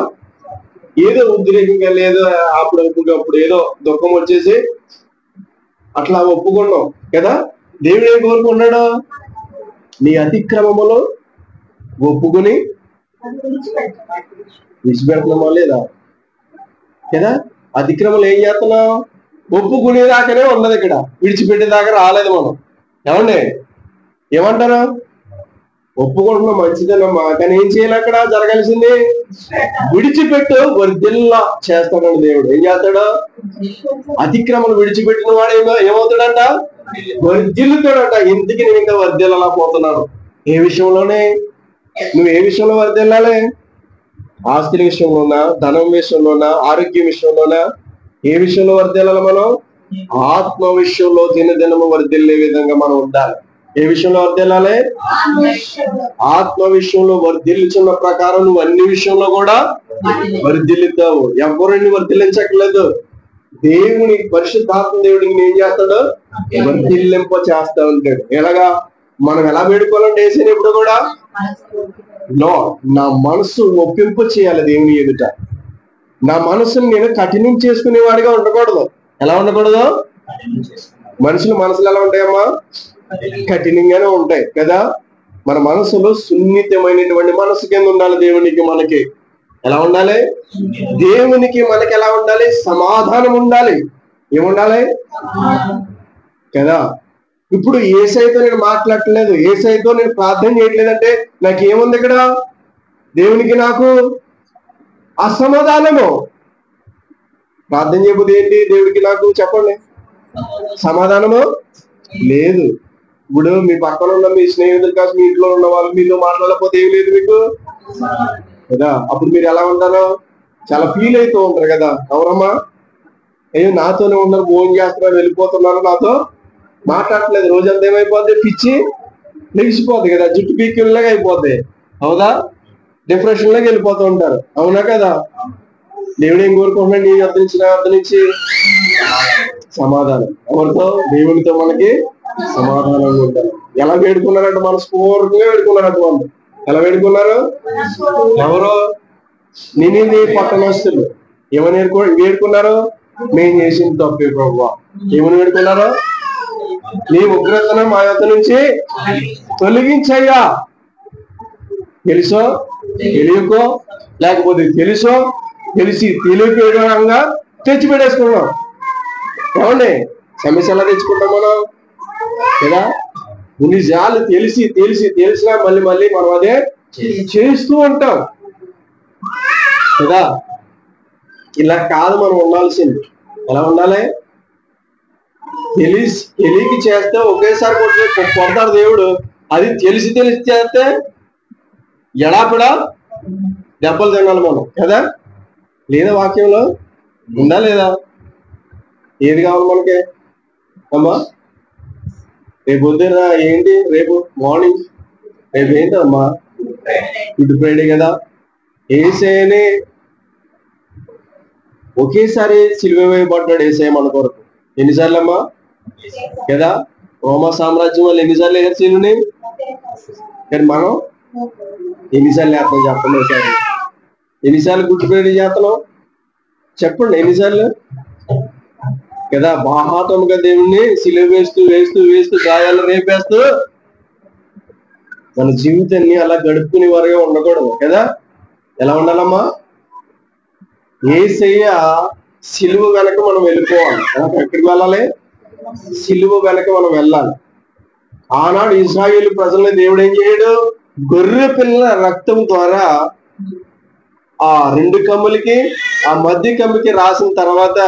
ఏదో ఉద్రేకంగా, లేదో అప్పుడు ఏదో దుఃఖం వచ్చేసి అట్లా ఒప్పుకున్నాం కదా? దేవుడు ఏం కోరుకున్నాడు? నీ అతిక్రమములో ఒప్పుకుని విడిచిపెడుతున్నామా లేదా కదా? అతిక్రమలు ఏం చేస్తున్నాం? ఒప్పుకునేదాకానే ఉన్నది, ఇక్కడ విడిచిపెట్టేదాకా రాలేదు మనం. ఏమండి, ఏమంటారు? ఒప్పుకుంటున్నాం, మంచిదేనమ్మా, కానీ ఏం చేయాలి? అక్కడ జరగాల్సింది విడిచిపెట్టు, వర్ధిల్లా చేస్తాడండి దేవుడు. ఏం చేస్తాడు? అతిక్రమలు విడిచిపెట్టిన వాడు ఏమవుతాడంట? వర్ధిల్లుతాడంట. ఇంటికి నేను ఇంకా వర్ధిల్లలా పోతున్నాను. ఏ విషయంలోనే? నువ్వు ఏ విషయంలో వర్ధిల్లాలి? ఆస్తుల విషయంలోనా, ధనం విషయంలోనా, ఆరోగ్యం విషయంలోనా? ఏ విషయంలో వర్ధిల్లాలి మనం? ఆత్మ విషయంలో దినదినము వర్ధిల్లే విధంగా మనం ఉండాలి. ఏ విషయంలో వర్ధిల్లాలి? ఆత్మ విషయంలో వర్ధిల్లుచున్న ప్రకారం నువ్వు అన్ని విషయంలో కూడా వర్ధిల్లుతావు. ఎవరిని వర్ధిల్లించట్లేదు, దేవుని పరిశుద్ధాత్మ దేవుడిని ఏం చేస్తాడు? వర్ధిల్లింప చేస్తా ఉంటాడు. ఎలాగా? మనం ఎలా వేడుకోవాలంటే వేసిన ఇప్పుడు కూడా నా మనసు ఒప్పింపు చేయాలి దేవుని ఎదుట. నా మనసుని నేను కఠినం చేసుకునేవాడిగా ఉండకూడదు. ఎలా ఉండకూడదు? మనసులు ఎలా ఉంటాయమ్మా? కఠినంగానే ఉంటాయి కదా? మన మనసులో సున్నితమైనటువంటి మనసు కింద ఉండాలి దేవునికి మనకి. ఎలా ఉండాలి? దేవునికి మనకి ఎలా ఉండాలి? సమాధానం ఉండాలి. ఏముండాలి కదా? ఇప్పుడు యేసయ్యతో నేను మాట్లాడట్లేదు, యేసయ్యతో నేను ప్రార్థన చేయట్లేదంటే నాకేముంది ఇక్కడ? దేవునికి నాకు అసమాధానము. ప్రార్థన చేయబోతే ఏంటి దేవుడికి నాకు? చెప్పండి. సమాధానము లేదు. ఇప్పుడు మీ పక్కన ఉన్న మీ స్నేహితులు కాదు, మీ ఇంట్లో ఉన్న వాళ్ళు మీతో మాట్లాడకపోతే ఏం లేదు మీకు కదా? అప్పుడు మీరు ఎలా ఉంటారో చాలా ఫీల్ అవుతూ ఉంటారు కదా? అవునమ్మా? అయ్యో, నాతోనే ఉన్నారు, భోజనం చేస్తున్నారు, వెళ్ళిపోతున్నారు, నాతో మాట్లాడట్లేదు. రోజంతా ఏమైపోద్ది? పిచ్చి లెగిసిపోద్ది కదా, జుట్టు పీకిలాగా అయిపోద్ది. అవునా? డిప్రెషన్ లాగా వెళ్ళిపోతూ ఉంటారు. అవునా కదా? దేవుడు ఏం కోరుకుంటున్నాడు? నీ వద్ద నుంచి సమాధానం. ఎవరితో? దేవునితో మనకి సమాధానంగా ఉంటారు. ఎలా వేడుకున్నారంటే మనస్ఫూర్తిగా వేడుకున్నారంట వాళ్ళు. ఎలా వేడుకున్నారు? ఎవరు? నినివే పట్టణస్తులు ఏమని వేడుకున్నారు? మేము చేసిన తప్పే ప్రభువా. ఏమని వేడుకున్నారు? నీ ఉగ్రతను మా యొద్ద నుంచి తొలగించయ్యా. తెలుసో తెలియకో, లేకపోతే తెలిసో తెలియక తెచ్చిపెట్టేసుకున్నాం. ఏమండి, సమస్య ఎలా తెచ్చుకుంటాం మనం కదా? కొన్నిసార్లు తెలిసినా మళ్ళీ మనం అదే చేస్తూ ఉంటాం కదా? ఇలా కాదు మనం ఉండాల్సింది. ఎలా ఉండాలి? తెలియక చేస్తే ఒకేసారి కొడతాడు దేవుడు. అది తెలిసి చేస్తే ఎడాపిడా దెబ్బలు తినాలి మనం కదా? లేదా వాక్యంలో ఉందా లేదా? ఏది కావాలి మనకి అమ్మా? రేపు పొద్దున ఏంటి? రేపు మార్నింగ్ రేపు ఏంటమ్మా? గుడ్ ఫ్రైడే కదా? ఏసేని ఒకేసారి సిలువ వేయబడ్డాడు ఏసయ్య మన కొరకు. ఎన్నిసార్లు అమ్మా కదా? రోమా సామ్రాజ్యం వాళ్ళు ఎన్నిసార్లు వేసారు సిలువని? కానీ మనం ఎన్నిసార్లు వేస్తాం చెప్పండి ఒకసారి? ఎన్నిసార్లు గుడ్ ఫ్రైడే చేస్తున్నాం చెప్పండి? ఎన్నిసార్లు కదా? బాహాటముగా దేవుణ్ణి సిలువ వేస్తూ గాయాలు రేపేస్తూ మన జీవితాన్ని అలా గడుపుకునే వారుగా ఉండకూడదు కదా? ఎలా ఉండాలమ్మా? యేసయ్య సిలువ వెనక మనం వెళ్ళిపోవాలి. ఎక్కడికి వెళ్ళాలి? సిలువ వెనక మనం వెళ్ళాలి. ఆనాడు ఇశ్రాయేలు ప్రజల్ని దేవుడు ఏం చేయడు? గొర్రె పిల్లల రక్తం ద్వారా ఆ 2 కమ్ములకి ఆ మధ్య కమ్మికి రాసిన తర్వాత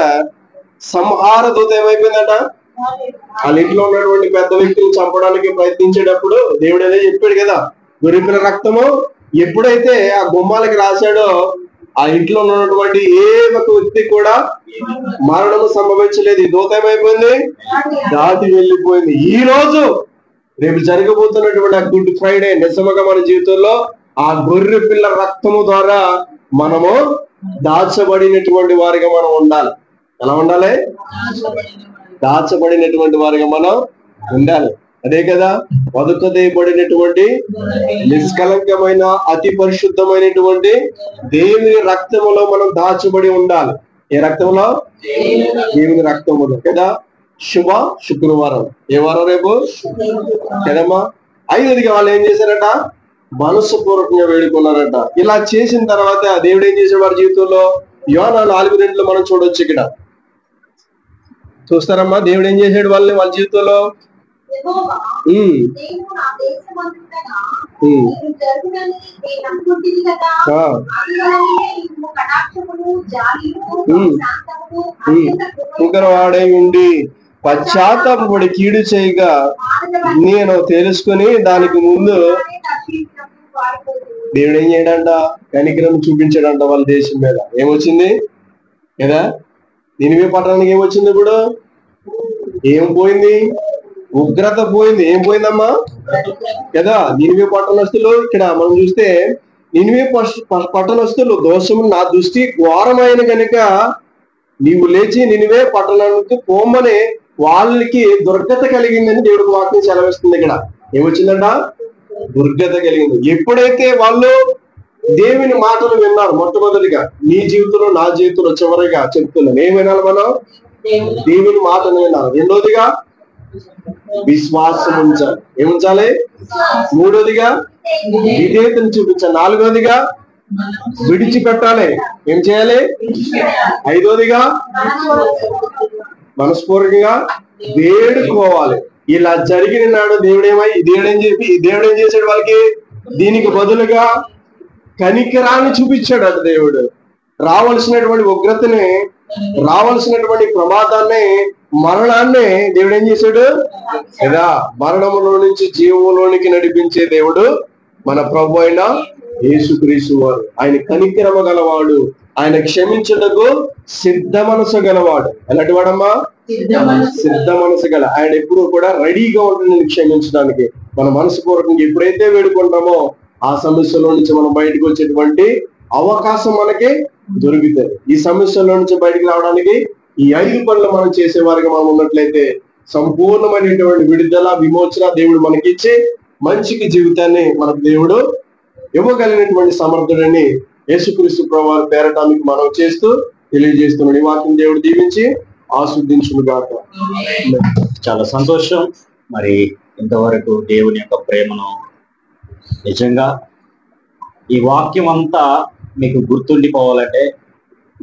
సంహార దూత ఏమైపోయిందట? వాళ్ళ ఇంట్లో ఉన్నటువంటి పెద్ద వ్యక్తులు చంపడానికి ప్రయత్నించేటప్పుడు దేవుడు అదే చెప్పాడు కదా, గొర్రెపిల్ల రక్తము ఎప్పుడైతే ఆ గుమ్మాలకి రాశాడో ఆ ఇంట్లో ఉన్నటువంటి ఏ ఒక వ్యక్తి కూడా మరణము సంభవించలేదు. ఈ దూత ఏమైపోయింది? దాటి వెళ్ళిపోయింది. ఈ రోజు రేపు జరగబోతున్నటువంటి ఆ గుడ్ ఫ్రైడే నిజముగా మన జీవితంలో ఆ గొర్రె పిల్ల రక్తము ద్వారా మనము దాచబడినటువంటి వారిగా మనం ఉండాలి. ఎలా ఉండాలి? దాచబడినటువంటి వారిగా మనం ఉండాలి. అదే కదా, వదుకదేయబడినటువంటి నిష్కలంకమైన అతి పరిశుద్ధమైనటువంటి దేవుని రక్తములో మనం దాచబడి ఉండాలి. ఏ రక్తంలో? దేవుని రక్తములో కదా. శుభ శుక్రవారం. ఏ వారం రేపు కదమ్మా. 5వదిగా వాళ్ళు ఏం చేశారట? మనస్సుపూర్వకంగా వేడుకున్నారట. ఇలా చేసిన తర్వాత దేవుడు ఏం చేశాడు వారి జీవితంలో? యోనా 4:2 మనం చూడొచ్చు. ఇక్కడ చూస్తారమ్మా, దేవుడు ఏం చేశాడు వాళ్ళ జీవితంలో? వాడై ఉండి పశ్చాత్తాపపడి కీడు చేయగా నేను తెలుసుకుని దానికి ముందు దేవుడు ఏం చేయడంట? కనికరం చూపించాడంట వాళ్ళ దేశం మీద. ఏమొచ్చింది కదా? నినివే పట్టణానికి ఏమొచ్చింది? ఇప్పుడు ఏం పోయింది? ఉగ్రత పోయింది. ఏం పోయిందమ్మా కదా? నినివే పట్టణస్తులు ఇక్కడ మనం చూస్తే నినివే పట్టణస్తులు దోషము నా దృష్టి ఘోరమైన కనుక నీవు లేచి నినివే పట్టణానికి పోమని వాళ్ళకి దుర్గత కలిగిందని దేవుడికి వాక్యం సెలవిస్తుంది. ఇక్కడ ఏమొచ్చిందంట? దుర్గత కలిగింది. ఎప్పుడైతే వాళ్ళు దేవుని మాటలు విన్నారు, మొట్టమొదటిగా నీ జీవితంలో నా జీవితంలో చివరిగా చెప్తున్నాను, ఏం వినాలి మనం? దేవుని మాటలు వినాలి. రెండోదిగా విశ్వాసం ఉంచాలి. ఏముంచాలి? మూడోదిగా విధేయతను చూపించాలి. నాలుగోదిగా విడిచిపెట్టాలి. ఏం చేయాలి? 5వదిగా మనస్ఫూర్తిగా వేడుకోవాలి. ఇలా జరిగిన నాడు దేవుడు ఏం చేశాడు వాళ్ళకి? దీనికి బదులుగా కనికరాన్ని చూపించాడు అటు దేవుడు. రావాల్సినటువంటి ఉగ్రతని, రావాల్సినటువంటి ప్రమాదాన్ని, మరణాన్ని దేవుడు ఏం చేశాడు కదా? మరణములో నుంచి జీవములోనికి నడిపించే దేవుడు మన ప్రభు అయిన యేసుక్రీస్తు వారు. ఆయన కనికరమ గలవాడు. ఆయన క్షమించుటకు సిద్ధ మనసు గలవాడు. ఎలాంటి వాడమ్మా? సిద్ధ మనసు గల. ఆయన ఎప్పుడు కూడా రెడీగా ఉంటుంది క్షమించడానికి. మన మనసుపూర్వకంగా ఎప్పుడైతే వేడుకుంటామో ఆ సమస్యలో నుంచి మనం బయటకు వచ్చేటువంటి అవకాశం మనకి దొరుకుతుంది. ఈ సమస్యలో నుంచి బయటకు రావడానికి ఈ 5 పనులు మనం చేసేవారిగా మనం ఉన్నట్లయితే సంపూర్ణమైనటువంటి విడుదల, విమోచన దేవుడు మనకిచ్చి మంచికి జీవితాన్ని మనకు దేవుడు ఇవ్వగలిగినటువంటి సమర్థుడని యేసుక్రీస్తు ప్రభువారి పేరట మీకు మనం చేస్తూ తెలియజేస్తున్నాడు. ఈ వాక్యం దేవుడు దీవించి ఆస్వాదించును గాక. చాలా సంతోషం. మరి ఇంతవరకు దేవుని యొక్క ప్రేమను నిజంగా ఈ వాక్యం అంతా మీకు గుర్తుండిపోవాలంటే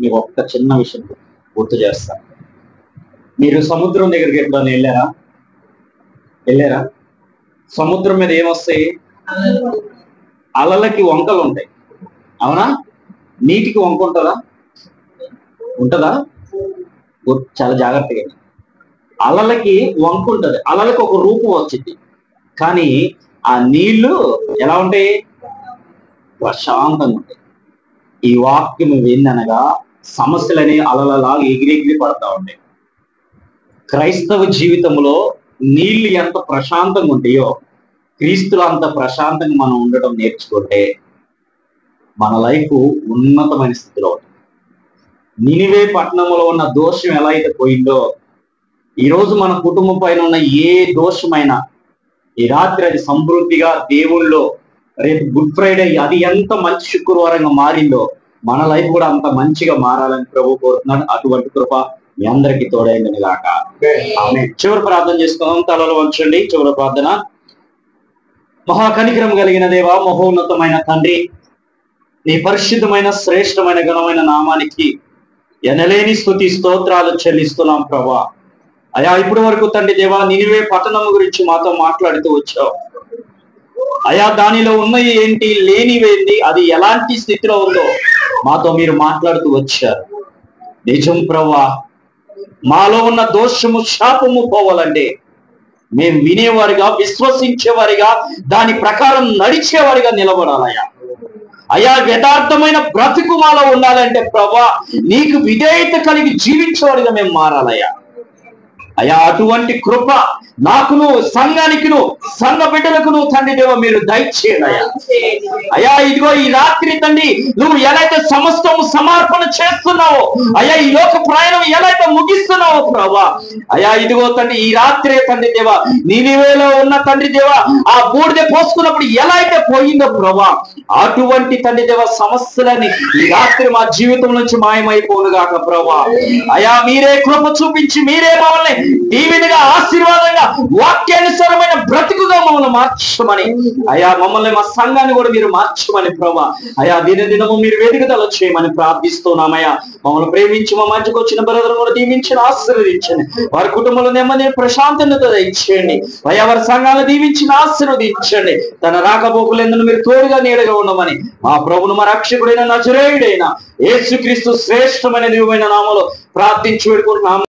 మీకు ఒక్క చిన్న విషయం గుర్తు చేస్తాను. మీరు సముద్రం దగ్గరికి ఎప్పుడైనా వెళ్ళారా? సముద్రం మీద ఏమొస్తాయి? అలలకి వంకలు ఉంటాయి. అవునా? నీటికి వంక ఉంటుందా? చాలా జాగ్రత్తగా. అలలకి వంక ఉంటుంది. అలలకి ఒక రూపం వచ్చింది. కానీ ఆ నీళ్లు ఎలా ఉంటాయి? ప్రశాంతంగా ఉంటాయి. ఈ వాక్యం ఏందనగా సమస్యలని అలలలాగా ఎగిరెగిరి పడతా ఉంటాయి. క్రైస్తవ జీవితంలో నీళ్లు ఎంత ప్రశాంతంగా ఉంటాయో క్రీస్తులో అంత ప్రశాంతంగా మనం ఉండటం నేర్చుకుంటే మన లైఫ్ ఉన్నతమైన స్థితిలో ఉంటుంది. నినివే పట్టణంలో ఉన్న దోషం ఎలా అయితే పోయిందో ఈరోజు మన కుటుంబం పైన ఉన్న ఏ దోషమైనా ఈ రాత్రి అది సమృద్ధిగా దేవుళ్ళో రేపు గుడ్ ఫ్రైడే అది ఎంత మంచి శుక్రవారంగా మారిందో మన లైఫ్ కూడా అంత మంచిగా మారాలని ప్రభు కోరుతున్నాడు. అటువంటి కృప మీ అందరికీ తోడైందని గాక. ఆమె చివరి ప్రార్థన చేసుకుందాం. తలలో వంచండి. చివరి ప్రార్థన. మహాకనికరం కలిగిన దేవా, మహోన్నతమైన తండ్రి, నీ పరిశుద్ధమైన శ్రేష్టమైన ఘనమైన నామానికి ఎనలేని స్తుతి స్తోత్రాలు చెల్లిస్తున్నాం ప్రభా. అయా ఇప్పటి వరకు తండ్రి దేవా నినివే పట్టణం గురించి మాతో మాట్లాడుతూ వచ్చావు అయా. దానిలో ఉన్నవి ఏంటి, లేనివేంటి, అది ఎలాంటి స్థితిలో ఉందో మాతో మీరు మాట్లాడుతూ వచ్చారు. నిజం ప్రభా, మాలో ఉన్న దోషము శాపము పోవాలంటే మేము వినేవారిగా, విశ్వసించేవారిగా, దాని ప్రకారం నడిచేవారిగా నిలబడాలయ్యా. అయా యథార్థమైన బ్రతుకు మాలో ఉండాలంటే ప్రభా నీకు విధేయత కలిగి జీవించేవాడిగా మేము మారాలయ్యా. అయా అటువంటి కృప నాకును సంఘానికిను సంఘ బిడ్డలకును తండ్రి దేవ మీరు దయచేయడయ్యా. అయా ఇదిగో ఈ రాత్రి తండ్రి నువ్వు ఎలాగైతే సమస్తము సమర్పణ చేస్తున్నావో అయా, ఈ లోక ప్రయాణం ఎలాగైతే ముగిస్తున్నావో ప్రభా, అయా ఇదిగో తండ్రి ఈ రాత్రి తండ్రి దేవ నీనివేలో ఉన్న తండ్రి దేవ ఆ బూడిద పోసుకున్నప్పుడు ఎలా అయితే పోయిందో ప్రభా, అటువంటి తండ్రి దేవ సమస్యలని ఈ రాత్రి మా జీవితం నుంచి మాయమైపోను గాక ప్రభా. అయా మీరే కృప చూపించి మీరే మమ్మల్ని దీవెనగా ఆశీర్వాదంగా వాక్యానుసారమైన బ్రతుకుగా మమ్మల్ని మార్చమని అయా, మమ్మల్ని మా సంఘాన్ని కూడా మీరు మార్చమని ప్రభా, అయా దినదినము మీరు వెలుగుదల చేయమని ప్రార్థిస్తున్నామయ్యా. మమ్మల్ని ప్రేమించి మా మధ్యకు వచ్చిన బ్రదర్ కూడా దీవించి ఆశీర్వదించండి. వారి కుటుంబంలో నెమ్మది ప్రశాంతత ఇచ్చేయండి అయ్యా. వారి సంఘాలను దీవించి ఆశీర్వదించండి. తన రాకపోకలందును మీరు తోడుగా నీడగా ఉండమని మా ప్రభును మా రక్షకుడైన నజరేయుడైన యేసుక్రీస్తు శ్రేష్టమైన దివ్యమైన నామములో ప్రార్థించి వేడుకుంటున్నాము.